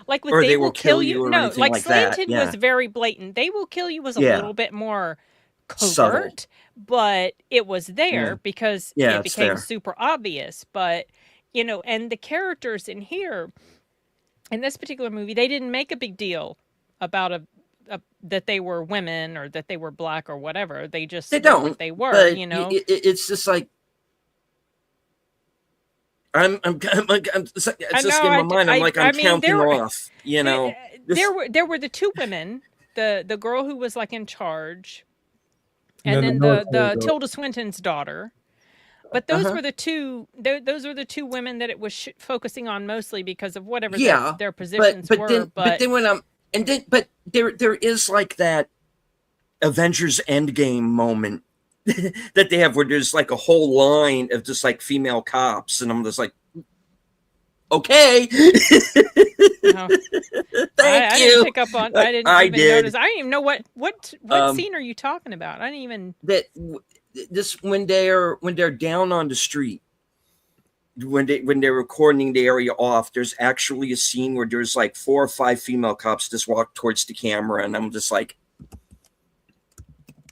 Like with Or they will kill you. or No, anything like like that. slanted Yeah. was very blatant. They will kill you was a little bit more subtle. covert, but it was there Yeah. because Yeah, it it's became there. super obvious. But, and the characters in here, in this particular movie, they didn't make a big deal about that they were women or that they were black or whatever. They just They were what don't, they were, but it's just like it's I just know. in my mind. I'm like, I'm I mean, counting off. This, there were the two women, the girl who was like in charge, And and then the then military the girl. Tilda Swinton's daughter. But those were the two. Those were the two women that it was focusing on mostly because of whatever yeah, their positions were. but then when but there is like that Avengers Endgame moment that they have where there's like a whole line of just like female cops, and I'm just like, okay. No. Thank I you. didn't pick up on. I didn't I even did. notice. I didn't even know what scene are you talking about. I didn't even. That this when they're down on the street, when they're recording the area off, there's actually a scene where there's like 4 or 5 female cops just walk towards the camera, and I'm just like,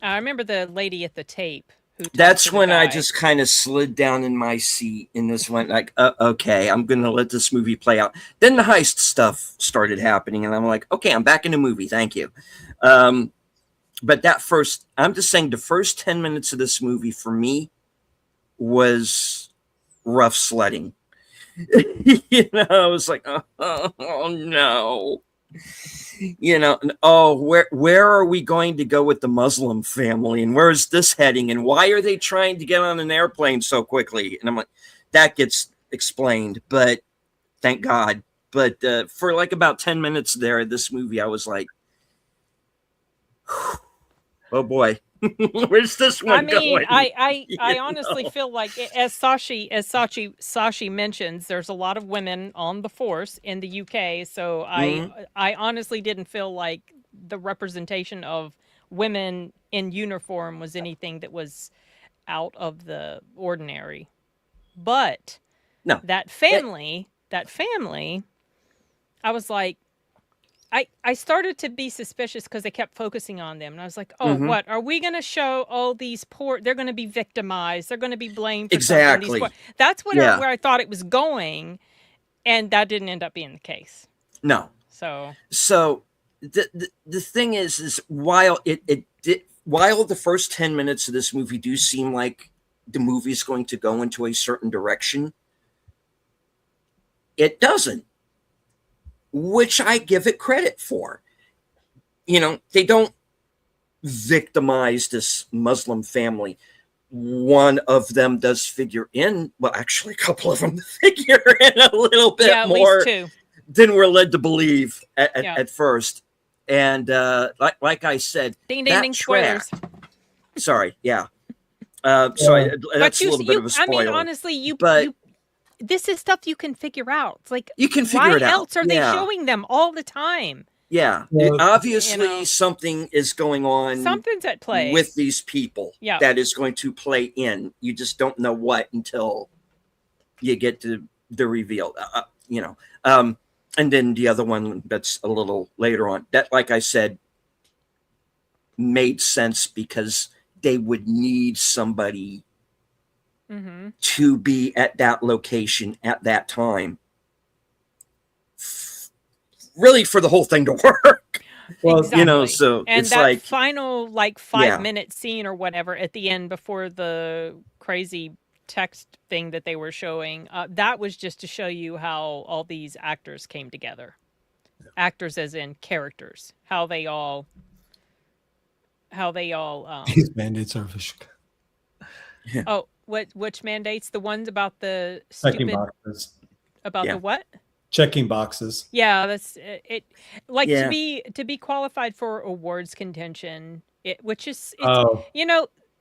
I remember the lady at the tape. That's when I just kind of slid down in my seat and just went like, okay, I'm going to let this movie play out. Then the heist stuff started happening, and I'm like, okay, I'm back in the movie. Thank you. But I'm just saying the first 10 minutes of this movie for me was rough sledding. I was like, oh no. Where are we going to go with the Muslim family, and where is this heading, and why are they trying to get on an airplane so quickly? And I'm like, that gets explained, but thank God. But for like about 10 minutes there, this movie, I was like, oh boy, where's this one going? I honestly feel like, as Sashi mentions, there's a lot of women on the force in the UK. So I honestly didn't feel like the representation of women in uniform was anything that was out of the ordinary. But no, that family, I was like, I started to be suspicious because they kept focusing on them. And I was like, oh, what? Are we going to show all these poor, they're going to be victimized. They're going to be blamed for exactly. something. That's where I thought it was going. And that didn't end up being the case. No. So the thing is while while the first 10 minutes of this movie do seem like the movie is going to go into a certain direction, it doesn't. Which I give it credit for. They don't victimize this Muslim family. One of them does figure in, well, actually, a couple of them figure in a little bit more than we're led to believe at first. And like I said, ding, ding, ding, spoilers. Sorry, yeah. Sorry, that's a little bit of a spoiler. I mean, honestly, this is stuff you can figure out. It's like, you can figure it out. Why else are they showing them all the time? Yeah, obviously something is going on. Something's at play with these people that is going to play in. You just don't know what until you get to the reveal. And then the other one that's a little later on, that, like I said, made sense because they would need somebody to be at that location at that time, really, for the whole thing to work. Well, exactly. So and it's that like final 5-minute scene or whatever at the end before the crazy text thing that they were showing, that was just to show you how all these actors came together. Actors as in characters, how they all these mandates are official. Oh, which mandates? The ones about the checking boxes. About the what? Checking boxes. Yeah, that's it. Like to be qualified for awards contention, which is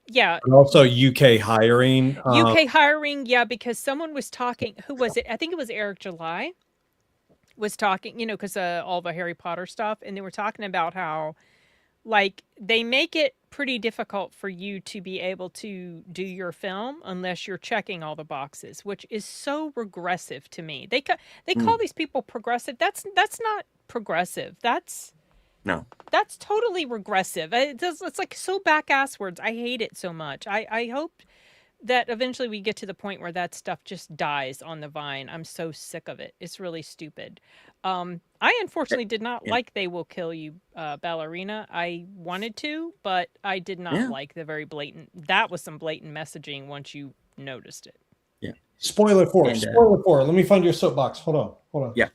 yeah. And also UK hiring. UK hiring, yeah, because someone was talking. Who was it? I think it was Eric July. Was talking, because all the Harry Potter stuff, and they were talking about how, like, they make it pretty difficult for you to be able to do your film unless you're checking all the boxes, which is so regressive to me. They call these people progressive. That's not progressive. That's No. That's totally regressive. It's like so back-ass words. I hate it so much. I hope that eventually we get to the point where that stuff just dies on the vine. I'm so sick of it. It's really stupid. I unfortunately did not Yeah. like They Will Kill You, Ballerina. I wanted to, but I did not Yeah. like the very blatant. That was some blatant messaging once you noticed it. Yeah. Spoiler 4. And, Spoiler 4. Let me find your soapbox. Hold on. Yeah.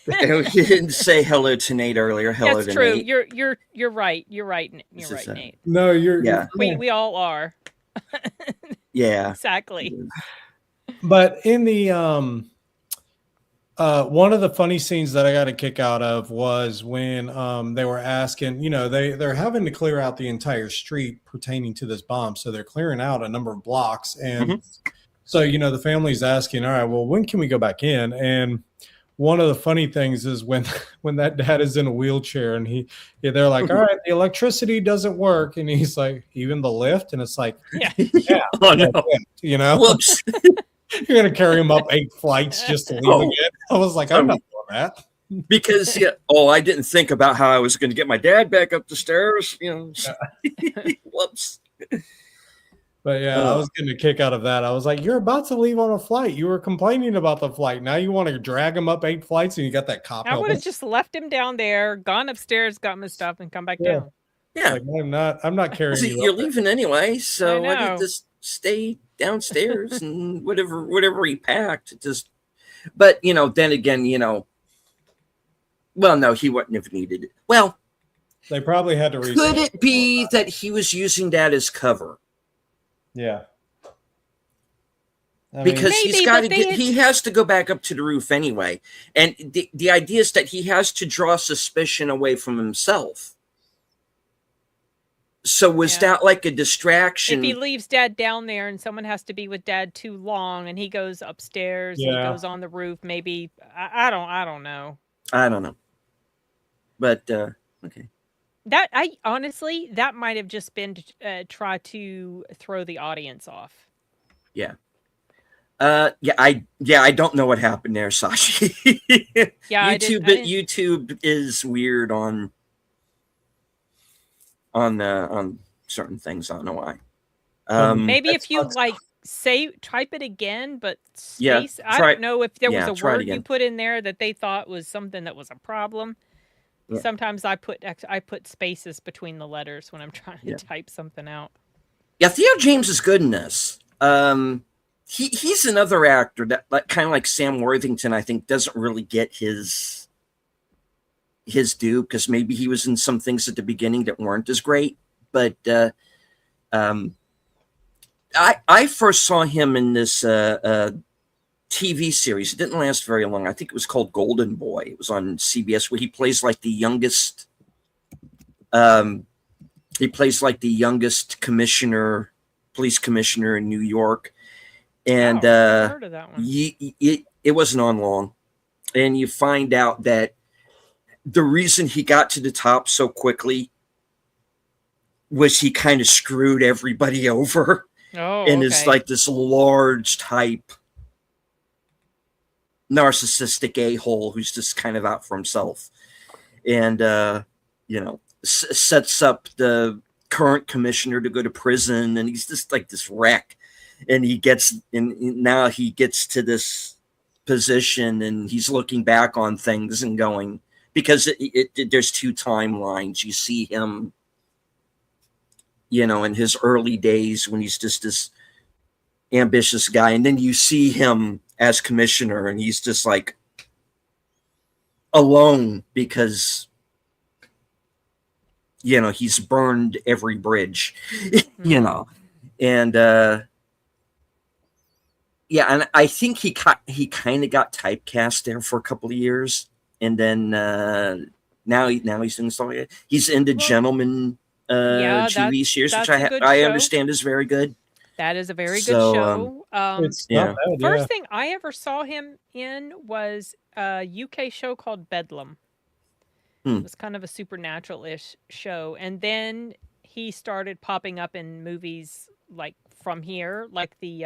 You didn't say hello to Nate earlier. Hello That's to true. Nate. You're right. You're right. You're This is, right, Nate. No, you're Yeah. We all are. Yeah. Exactly. But in the one of the funny scenes that I got a kick out of was when they were asking, they're having to clear out the entire street pertaining to this bomb. So they're clearing out a number of blocks. And so, the family's asking, all right, well, when can we go back in? And one of the funny things is when that dad is in a wheelchair and they're like, all right, the electricity doesn't work. And he's like, even the lift? And it's like, Yeah. Oh, no. Whoops. You're going to carry him up 8 flights just to leave again. I was like, I'm not doing that. Because, I didn't think about how I was going to get my dad back up the stairs. Whoops. But I was getting a kick out of that. I was like, you're about to leave on a flight. You were complaining about the flight. Now you want to drag him up 8 flights and you got that cop. I would have just left him down there, gone upstairs, got my stuff, and come back down. Yeah. Like, I'm not carrying you. You're leaving anyway, so I why know. don't you just stay downstairs and whatever he packed. But then again, well, no, he wouldn't have needed it. Well, they probably had to could it be that he was using that as cover? Yeah. Because Maybe, he has to go back up to the roof anyway. And the idea is that he has to draw suspicion away from himself. So was that like a distraction? If he leaves Dad down there and someone has to be with Dad too long and he goes upstairs and he goes on the roof, maybe I don't know. I don't know. But okay. That that might have just been to try to throw the audience off. Yeah. I don't know what happened there, Sashi. Yeah, YouTube is weird on certain things. I don't know why. Maybe if you type it again, but space. I don't know if there was a word you put in there that they thought was something that was a problem. Yeah. Sometimes I put spaces between the letters when I'm trying to type something out. Yeah, Theo James is good in this. He's another actor that, kind of like Sam Worthington, I think doesn't really get his due because maybe he was in some things at the beginning that weren't as great. But I first saw him in this TV series. It didn't last very long. I think it was called Golden Boy. It was on CBS where he plays like the youngest. He plays like the youngest police commissioner in New York, and I heard of that one. It wasn't on long, and you find out that the reason he got to the top so quickly was he kind of screwed everybody over, and is like this large type narcissistic a-hole who's just kind of out for himself, and sets up the current commissioner to go to prison, and he's just like this wreck, and now he gets to this position and he's looking back on things and going, because there's 2 timelines. You see him in his early days when he's just this ambitious guy, and then you see him as commissioner and he's just like alone because he's burned every bridge, and and I think he kind of got typecast there for a couple of years, and then now he's doing something like that. He's into Gentleman TV series, which I understand is very good. That is a very good show. It's not bad, First thing I ever saw him in was a UK show called Bedlam. It was kind of a supernatural-ish show. And then he started popping up in movies like From Here, like the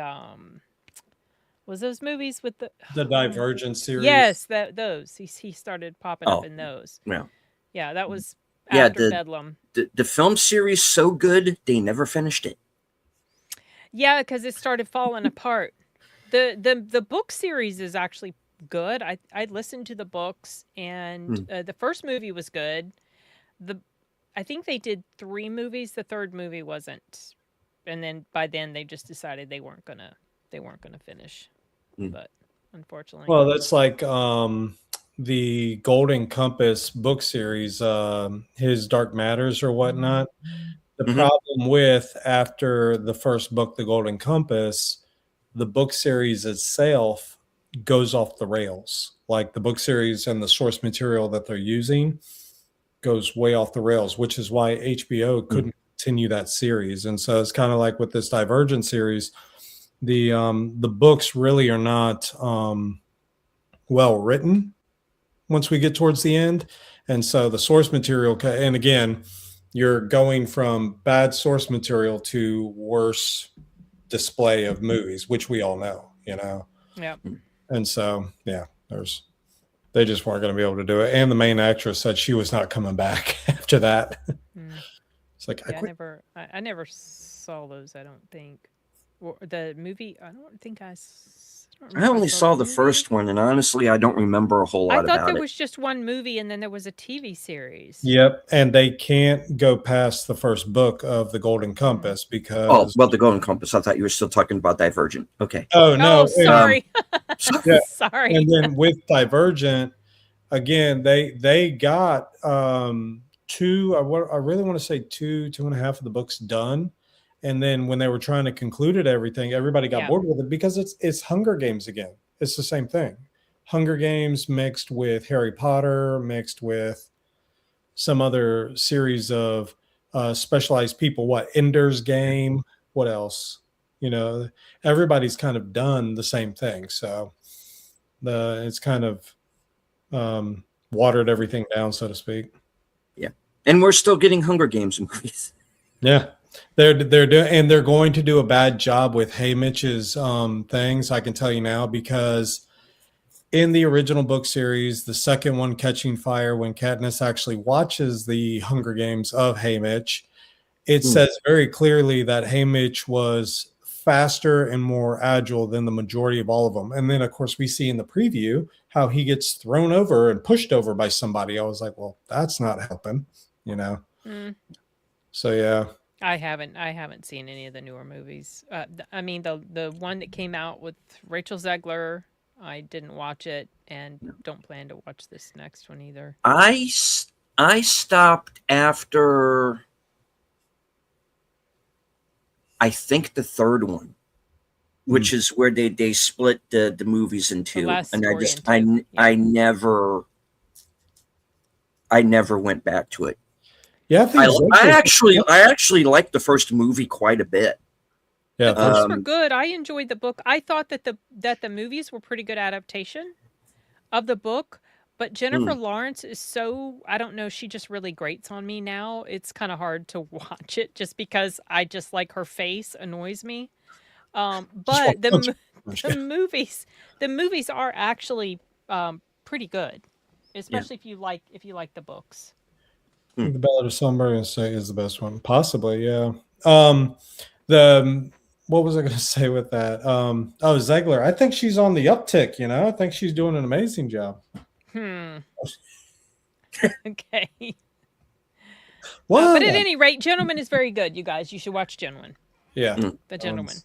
was those movies with the Divergent series? Yes, those. He started popping up in those. Yeah. Yeah, that was Yeah, after Bedlam. the film series so good they never finished it. Yeah, because it started falling apart. The book series is actually good. I listened to the books, and the first movie was good. The I think they did 3 movies. The third movie wasn't, and then by then they just decided they weren't gonna finish. But unfortunately, Well, that's like the Golden Compass book series, his Dark Matters or whatnot. The problem with after the first book, The Golden Compass, the book series itself goes off the rails. Like the book series and the source material that they're using goes way off the rails, which is why HBO couldn't continue that series. And so it's kind of like with this Divergent series, the books really are not well written once we get towards the end. And so the source material, and again, you're going from bad source material to worse display of movies, which we all know, yeah. And so, yeah, they just weren't going to be able to do it. And the main actress said she was not coming back after that. It's like, Yeah, I never saw those. I don't think, or the movie. I don't think I. I only saw the first one, and honestly, I don't remember a whole lot I thought about there it. was just one movie, and then there was a TV series. Yep, and they can't go past the first book of the Golden Compass because. Oh, well, the Golden Compass. I thought you were still talking about Divergent. Okay. Oh no! Oh, sorry. Yeah. Sorry. And then with Divergent, again, they got two. I really want to say two and a half of the books done. And then when they were trying to conclude it, everybody got bored with it because it's Hunger Games again. It's the same thing. Hunger Games mixed with Harry Potter, mixed with some other series of specialized people. What, Ender's Game? What else? Everybody's kind of done the same thing. So it's kind of watered everything down, so to speak. Yeah. And we're still getting Hunger Games movies. Yeah. They're doing, and they're going to do a bad job with Haymitch's things. I can tell you now, because in the original book series, the second one, Catching Fire, when Katniss actually watches the Hunger Games of Haymitch, it says very clearly that Haymitch was faster and more agile than the majority of all of them. And then, of course, we see in the preview how he gets thrown over and pushed over by somebody. I was like, well, that's not helping, So yeah. I haven't seen any of the newer movies. I mean, the one that came out with Rachel Zegler, I didn't watch it, and don't plan to watch this next one either. I stopped after, I think, the third one, which is where they split the movies in two, and I never went back to it. Yeah, I actually liked the first movie quite a bit. Yeah, the books were good. I enjoyed the book. I thought that the movies were pretty good adaptation of the book, but Jennifer Lawrence is so, I don't know, she just really grates on me now. It's kind of hard to watch it just because I just like her face annoys me. But the movies are actually pretty good, especially if you like the books. The Ballad of Songbird is the best one, possibly. Yeah. What was I going to say with that? Zegler. I think she's on the uptick. I think she's doing an amazing job. Okay. Well, but at any rate, Gentleman is very good. You guys, you should watch Gentleman. Yeah. The Gentleman.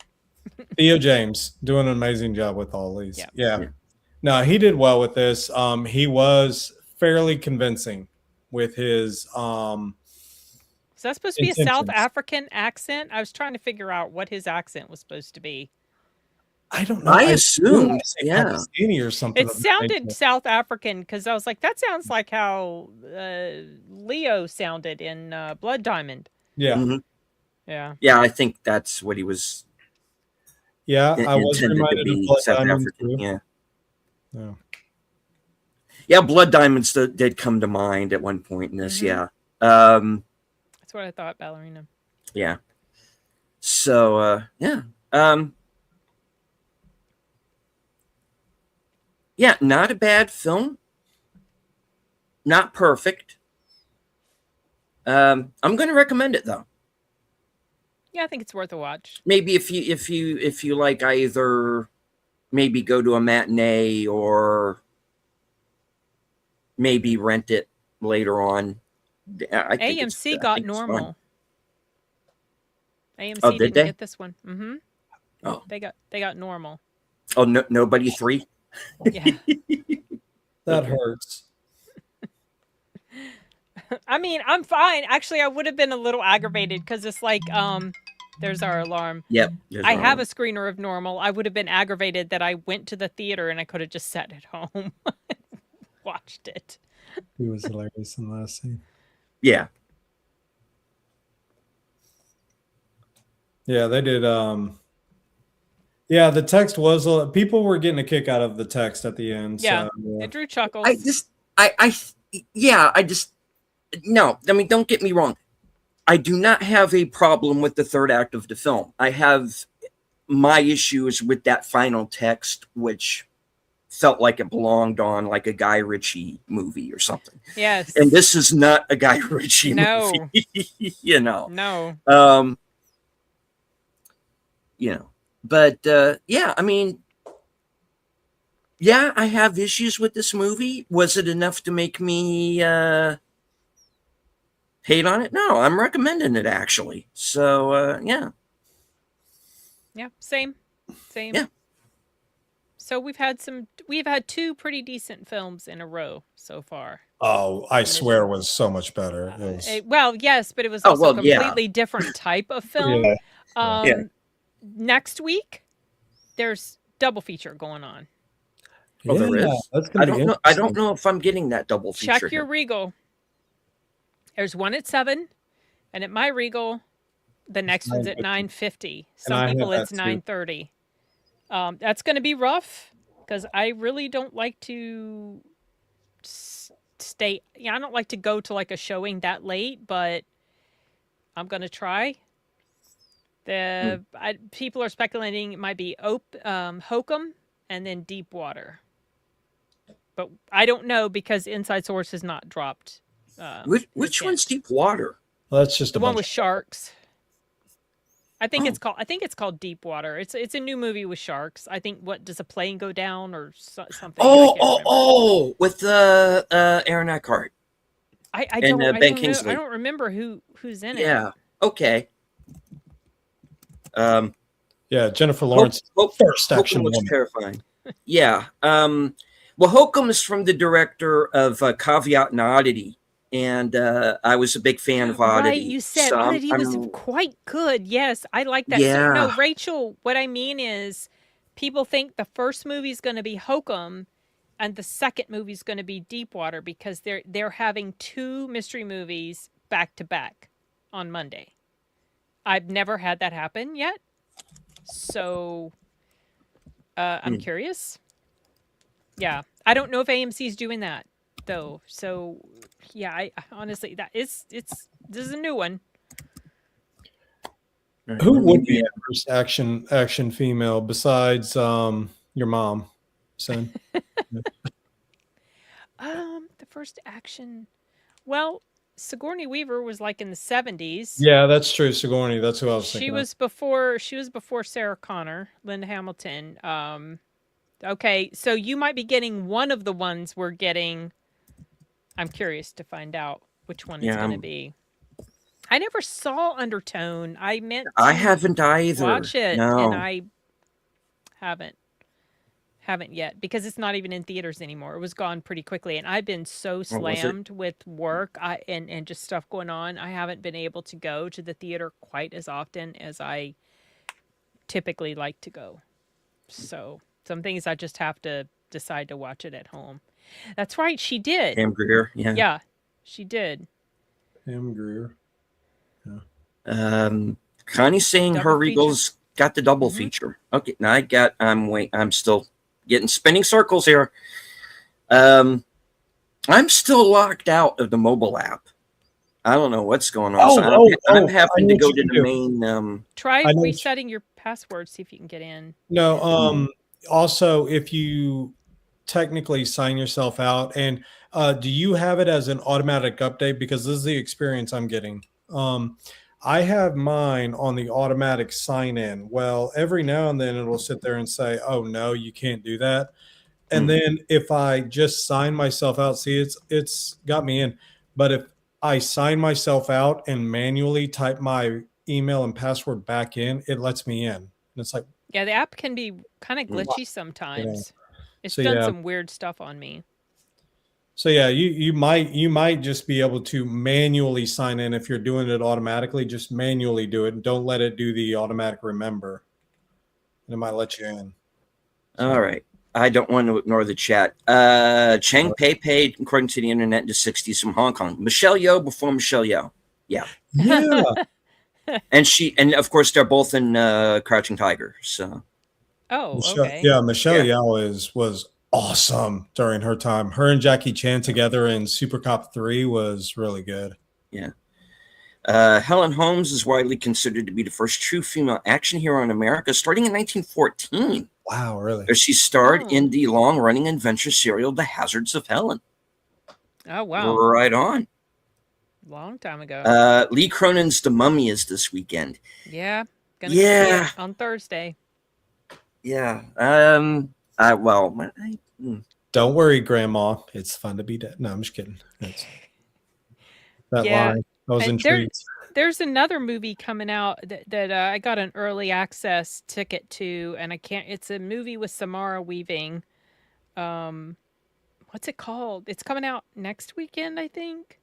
Theo James doing an amazing job with all these. Yeah. No, he did well with this. He was fairly convincing with his so that's supposed to be a South African accent. I was trying to figure out what his accent was supposed to be. I don't know. I assumed, Pakistani or something. It sounded South African because I was like, that sounds like how Leo sounded in Blood Diamond. Yeah. Mm-hmm. Yeah. I think that's what he was. Yeah, I was reminded of Blood South Diamond African. too. Yeah. Yeah, Blood Diamonds did come to mind at one point in this. Yeah. That's what I thought, Ballerina. Yeah. So, yeah. Yeah, not a bad film. Not perfect. I'm going to recommend it though. Yeah, I think it's worth a watch. Maybe if you like, either maybe go to a matinee or maybe rent it later on. I think AMC I got think it's fun. normal. AMC Oh, did didn't they? get this one. Mm-hmm. Oh, They got normal. oh, no, nobody 3. Yeah. That Okay. hurts. I mean, I'm fine. Actually, I would have been a little aggravated because it's like, there's our alarm. Yep. I have a screener of normal. I would have been aggravated that I went to the theater and I could have just sat at home, watched it. He was hilarious in the last scene. Yeah. Yeah, they did. Yeah, the text was people were getting a kick out of the text at the end. Yeah, So, yeah. it drew chuckles. No, I mean, don't get me wrong. I do not have a problem with the third act of the film. I have my issues with that final text, which felt like it belonged on like a Guy Ritchie movie or something. Yes. And this is not a Guy Ritchie No. movie. You know. No. You know. But yeah, I mean, yeah, I have issues with this movie. Was it enough to make me hate on it? No, I'm recommending it actually. So yeah. Yeah, same. Yeah. So we've had 2 pretty decent films in a row so far. Oh, I swear it was so much better. It was, Well, yes, but it was also a completely yeah. different type of film. Yeah. Next week, there's double feature going on. Oh, there is? That's gonna be interesting. I don't know if I'm getting that double feature. Check your Regal. There's one at 7, and at my Regal, the next one's at 9:50. Some people it's 9:30. That's going to be rough because I really don't like to stay. Yeah, I don't like to go to like a showing that late, but I'm going to try. People are speculating it might be Hokum and then Deepwater, but I don't know because Inside Source has not dropped. Which one's Deepwater? Well, that's just the one with sharks. I think it's called Deepwater. It's a new movie with sharks. I think does a plane go down or something? With the Aaron Eckhart. I don't remember who's in it. Yeah. Okay. Yeah, Jennifer Lawrence. First action looks woman. terrifying. Yeah. Well, Hokum is from the director of Caveat and Oddity, and I was a big fan of Oddity. Right, you said Oddity was quite good. Yes, I like that. Yeah. So, no, Rachel, what I mean is people think the first movie is going to be Hokum and the second movie is going to be Deepwater because they're having 2 mystery movies back to back on Monday. I've never had that happen yet. So I'm curious. Yeah. I don't know if AMC is doing that though. So yeah, I honestly this is a new one. Who would be a first action female besides your mom, son? The first action. Well, Sigourney Weaver was like in the 70s. Yeah, that's true. Sigourney, that's who I was thinking. She was before Sarah Connor, Linda Hamilton. Okay, so you might be getting one of the ones we're getting. I'm curious to find out which one it's going to be. I never saw Undertone. I haven't either. Watch it, and I haven't yet because it's not even in theaters anymore. It was gone pretty quickly, and I've been so slammed with work and just stuff going on. I haven't been able to go to the theater quite as often as I typically like to go. So some things I just have to decide to watch it at home. That's right, she did. Pam Grier, yeah. Yeah, she did. Pam Grier. Yeah. Connie's saying her Regal's got the double feature. Okay, now I'm still getting spinning circles here. I'm still locked out of the mobile app. I don't know what's going on. I'm having to go to the main. Try resetting your password, see if you can get in. No. Also, if you technically sign yourself out, and Do you have it as an automatic update? Because this is the experience I'm getting. I have mine on the automatic sign in. Well, every now and then it'll sit there and say, "Oh no, you can't do that." And then if I just sign myself out, see, it's got me in. But if I sign myself out and manually type my email and password back in, it lets me in. And it's like, Yeah, the app can be kind of glitchy you know. sometimes. It's So done yeah. some weird stuff on me. So yeah, you might just be able to manually sign in if you're doing it automatically. Just manually do it and don't let it do the automatic remember. And it might let you in. All right. I don't want to ignore the chat. Cheng Pei Pei, according to the internet, in the 60s from Hong Kong. Michelle Yeoh before Michelle Yeoh. Yeah. Yeah. And of course they're both in Crouching Tiger. So Oh, Michelle, okay. yeah, Michelle Yeah. Yeoh was awesome during her time. Her and Jackie Chan together in Super Cop 3 was really good. Yeah. Helen Holmes is widely considered to be the first true female action hero in America, starting in 1914. Wow, really? Where she starred Oh. in the long-running adventure serial The Hazards of Helen. Oh, wow. Right on. Long time ago. Lee Cronin's The Mummy is this weekend. Yeah. Gonna see it on Thursday. Yeah. Don't worry, Grandma. It's fun to be dead. No, I'm just kidding. That Yeah. line. I was And intrigued. There's another movie coming out that I got an early access ticket to, and I can't. It's a movie with Samara Weaving. What's it called? It's coming out next weekend, I think.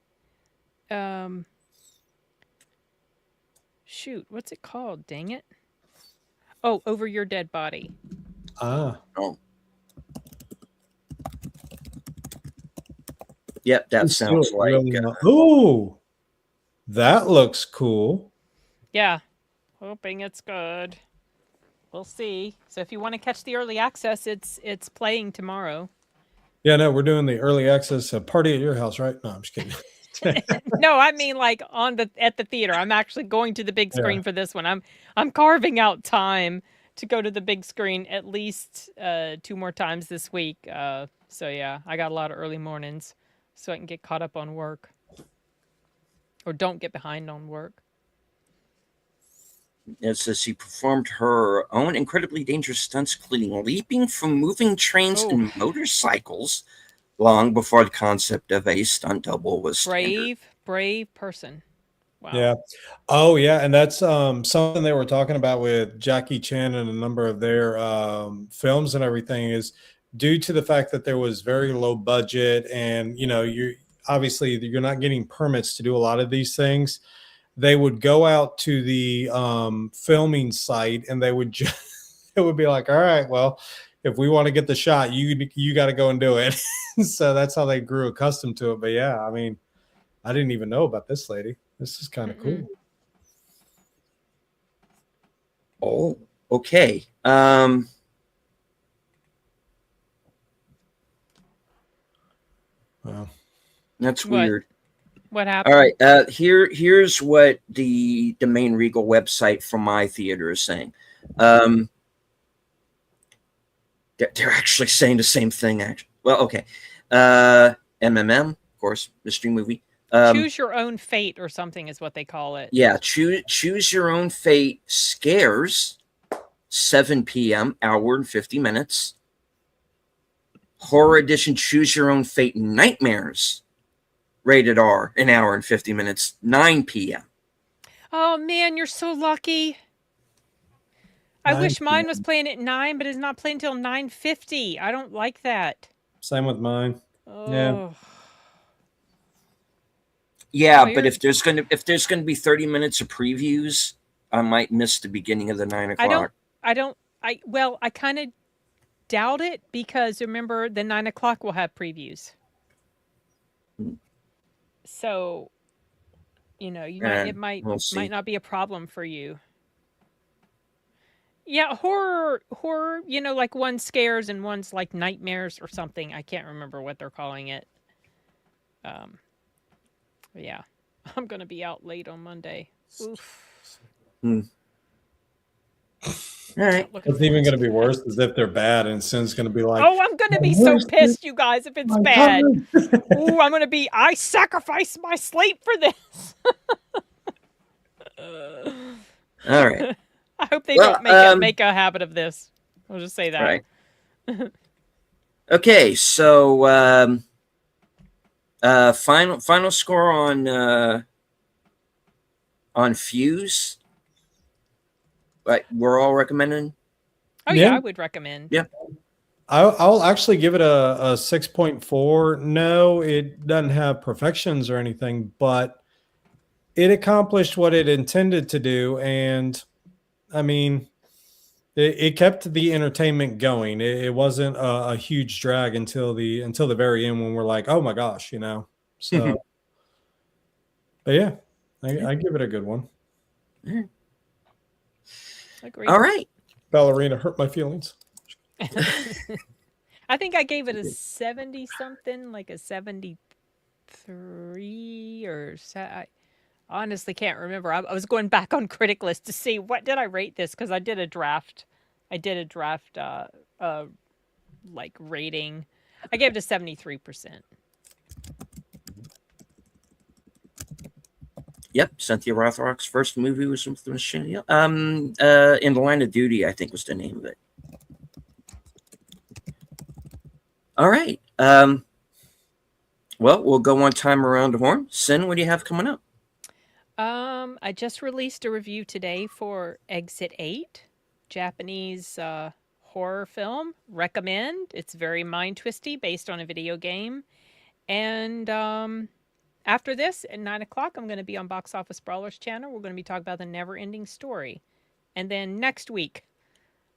Shoot, what's it called? Dang it! Oh, Over Your Dead Body. Ah. Oh. Yep, that sounds like. Oh, that looks cool. Yeah, hoping it's good. We'll see. So if you want to catch the early access, it's playing tomorrow. Yeah, no, we're doing the early access party at your house, right? No, I'm just kidding. No, I mean like at the theater. I'm actually going to the big screen for this one. I'm carving out time to go to the big screen at least 2 more times this week. So yeah, I got a lot of early mornings so I can get caught up on work. Or don't get behind on work. It says she performed her own incredibly dangerous stunts, including leaping from moving trains and motorcycles, long before the concept of a stunt double was standard. Brave person. Wow. Yeah. Oh, yeah. And that's something they were talking about with Jackie Chan and a number of their films and everything is due to the fact that there was very low budget and, you're not getting permits to do a lot of these things. They would go out to the filming site and they would it would be like, all right, well, if we want to get the shot, you got to go and do it. So that's how they grew accustomed to it. But yeah, I mean, I didn't even know about this lady. This is kind of cool. Oh, okay. Wow. That's weird. What happened? All right. Here's what the main Regal website from my theater is saying. They're actually saying the same thing. Actually, well, okay. MMM, of course, mystery movie. Choose Your Own Fate or something is what they call it. Yeah, choose Your Own Fate scares. 7 p.m. hour and 50 minutes. Horror edition Choose Your Own Fate Nightmares. Rated R, an hour and 50 minutes, 9 p.m. Oh, man, you're so lucky. I wish mine was playing at 9, but it's not playing until 9:50. I don't like that. Same with mine. Oh. Yeah. Yeah, but if there's gonna be 30 minutes of previews, I might miss the beginning of the 9 o'clock. I kind of doubt it because remember the 9 o'clock will have previews. So, it might not be a problem for you. Yeah, horror, like one scares and one's like nightmares or something. I can't remember what they're calling it. Yeah, I'm going to be out late on Monday. Oof. All right. Looking What's even forward going to be worse is if they're bad, and Sin's going to be like, Oh, I'm gonna be so "Where's pissed, you guys, if it's my bad. card?" Ooh, I'm gonna be. I sacrificed my sleep for this. All right. I hope they Well, don't make a habit of this. I'll just say that. Right. Okay, so final score on Fuse. Right, we're all recommending. Oh yeah, Yeah. I would recommend. Yeah. I'll actually give it a 6.4. No, it doesn't have perfections or anything, but it accomplished what it intended to do. And I mean, it kept the entertainment going. It wasn't a huge drag until the very end when we're like, oh my gosh, you know. So, but yeah, I give it a good one. Agreed. All right. Ballerina hurt my feelings. I think I gave it a 70 something, like a 73 or I honestly can't remember. I was going back on Critic List to see what did I rate this, because I did a draft. Like rating. I gave it a 73%. Yep, Cynthia Rothrock's first movie was with the machine. In the Line of Duty, I think was the name of it. All right. Well, we'll go one time around the horn. Sin, what do you have coming up? I just released a review today for Exit 8, Japanese horror film. Recommend. It's very mind twisty, based on a video game. And after this, at 9 o'clock, I'm going to be on Box Office Brawler's channel. We're going to be talking about The Never Ending Story. And then next week,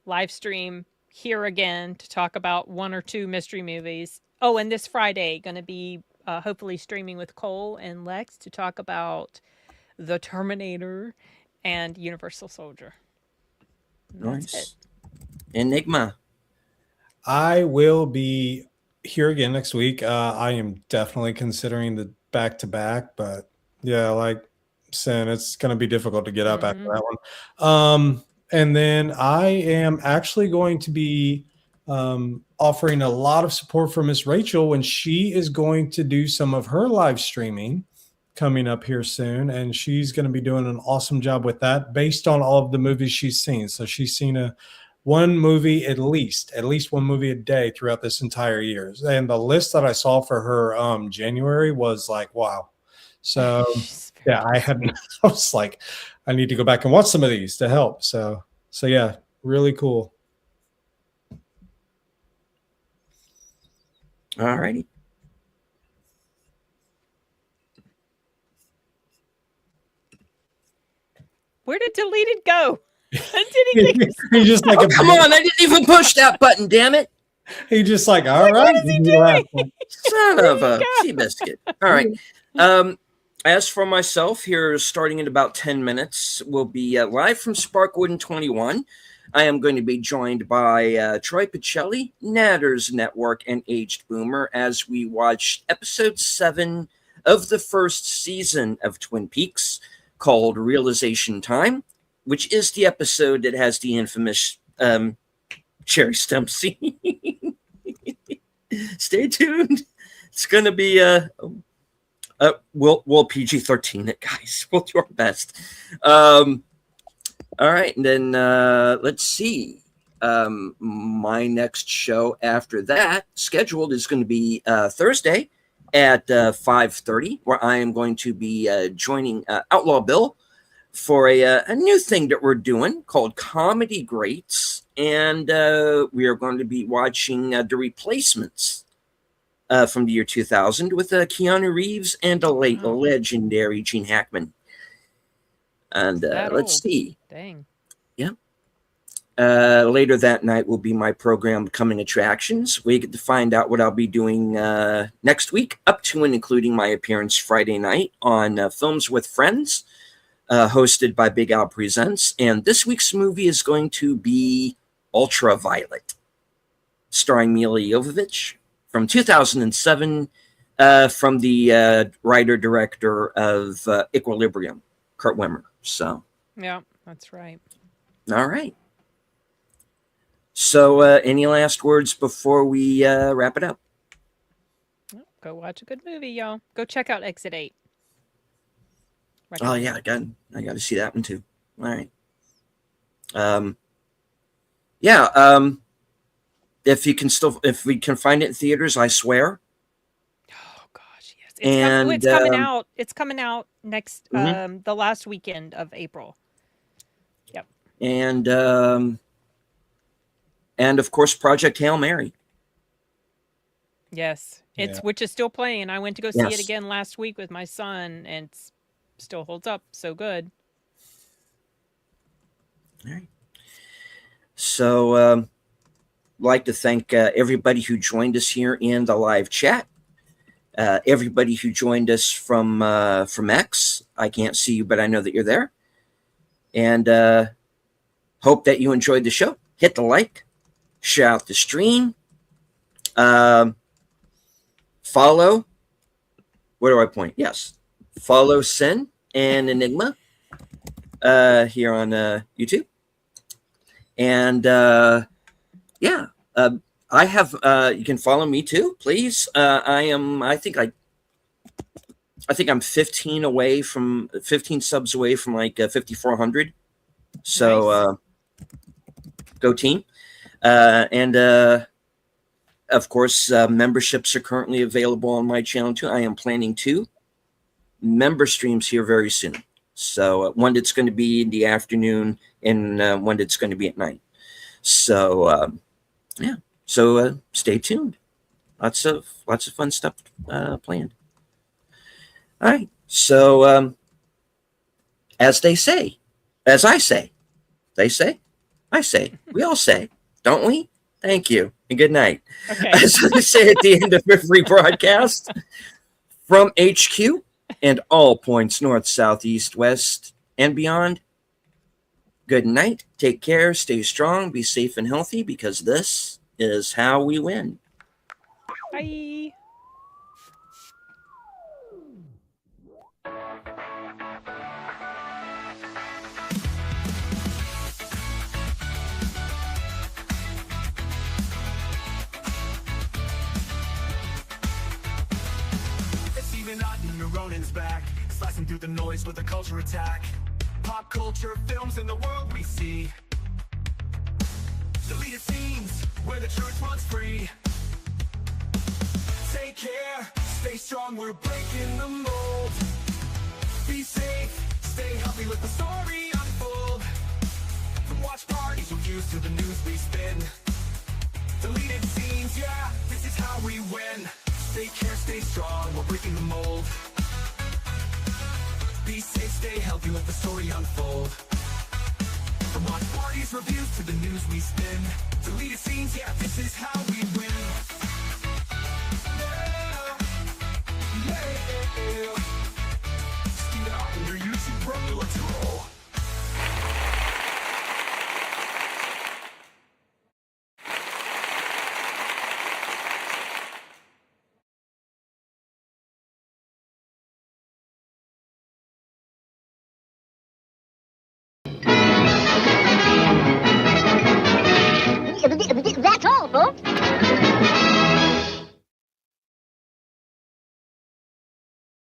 live stream here again to talk about 1 or 2 mystery movies. Oh, and this Friday, going to be hopefully streaming with Cole and Lex to talk about The Terminator and Universal Soldier. Nice. It. Enigma. I will be here again next week. I am definitely considering the back-to-back, but yeah, like Sin, it's going to be difficult to get up after that one. And then I am actually going to be offering a lot of support for Miss Rachel when she is going to do some of her live streaming coming up here soon. And she's going to be doing an awesome job with that based on all of the movies she's seen. So she's seen one movie at least one movie a day throughout this entire year. And the list that I saw for her January was like, wow. So yeah, I was like, I need to go back and watch some of these to help. So yeah, really cool. All righty. Where did Deleted go? He's just like, come on, I didn't even push that button, damn it. He just like, all right. What is he doing? Son of a Seabiscuit. All right. As for myself, here starting in about 10 minutes, we'll be live from Sparkwood 21. I am going to be joined by Troy Pacelli, Natters Network, and Aged Boomer as we watch episode 7 of the first season of Twin Peaks, called Realization Time, which is the episode that has the infamous cherry stump scene. Stay tuned. It's going to be we'll PG-13 it, guys. We'll do our best. All right, and then let's see. My next show after that scheduled is going to be Thursday at 5:30, where I am going to be joining Outlaw Bill for a new thing that we're doing called Comedy Greats, and we are going to be watching The Replacements from the year 2000 with Keanu Reeves and the late legendary Gene Hackman. And let's see. Dang. Yeah. Later that night will be my program, Coming Attractions. We get to find out what I'll be doing next week, up to and including my appearance Friday night on Films with Friends, hosted by Big Al Presents. And this week's movie is going to be Ultraviolet, starring Mila Jovovich, from 2007, from the writer-director of Equilibrium, Kurt Wimmer. So, yeah, that's right. All right. So, any last words before we wrap it up? Go watch a good movie, y'all. Go check out Exit 8. Oh yeah, I got to see that one too. All right. If we can find it in theaters, I swear. Oh gosh, yes. And it's coming out. It's coming out next Mhm. the last weekend of April. Yep. And of course, Project Hail Mary. Yes. Yeah. Which is still playing. I went to go see it Yes. again last week with my son, and it still holds up so good. All right. So, like to thank everybody who joined us here in the live chat. Everybody who joined us from X. I can't see you, but I know that you're there. And hope that you enjoyed the show. Hit the like, share out the stream, follow. Where do I point? Yes, follow Sin and Enigma here on YouTube. And I have you can follow me too, please. I think I'm 15 subs away from like 5,400. So Nice. go team. Of course, memberships are currently available on my channel too. I am planning 2 member streams here very soon. So one that's going to be in the afternoon and one that's going to be at night. So So stay tuned. Lots of fun stuff planned. All right. So as I say, I say, we all say, don't we? Thank you and good night. Okay. As I say at the end of every broadcast, from HQ and all points north, south, east, west, and beyond, good night. Take care. Stay strong. Be safe and healthy, because this is how we win. Bye. It's even not Ronin's back, slicing through the noise with a culture attack. Pop culture, films, and the world we see. Deleted scenes where the truth runs free. Take care, stay strong, we're breaking the mold. Be safe, stay healthy, let the story unfold. From watch parties we use to the news we spin. Deleted scenes, yeah, this is how we win. Take care, stay strong, we're breaking the mold. Be safe, stay healthy, let the story unfold. From watch parties, reviews, to the news we spin. Deleted scenes, yeah, this is how we win. Yeah. Steve out on your YouTube, bro, let's roll.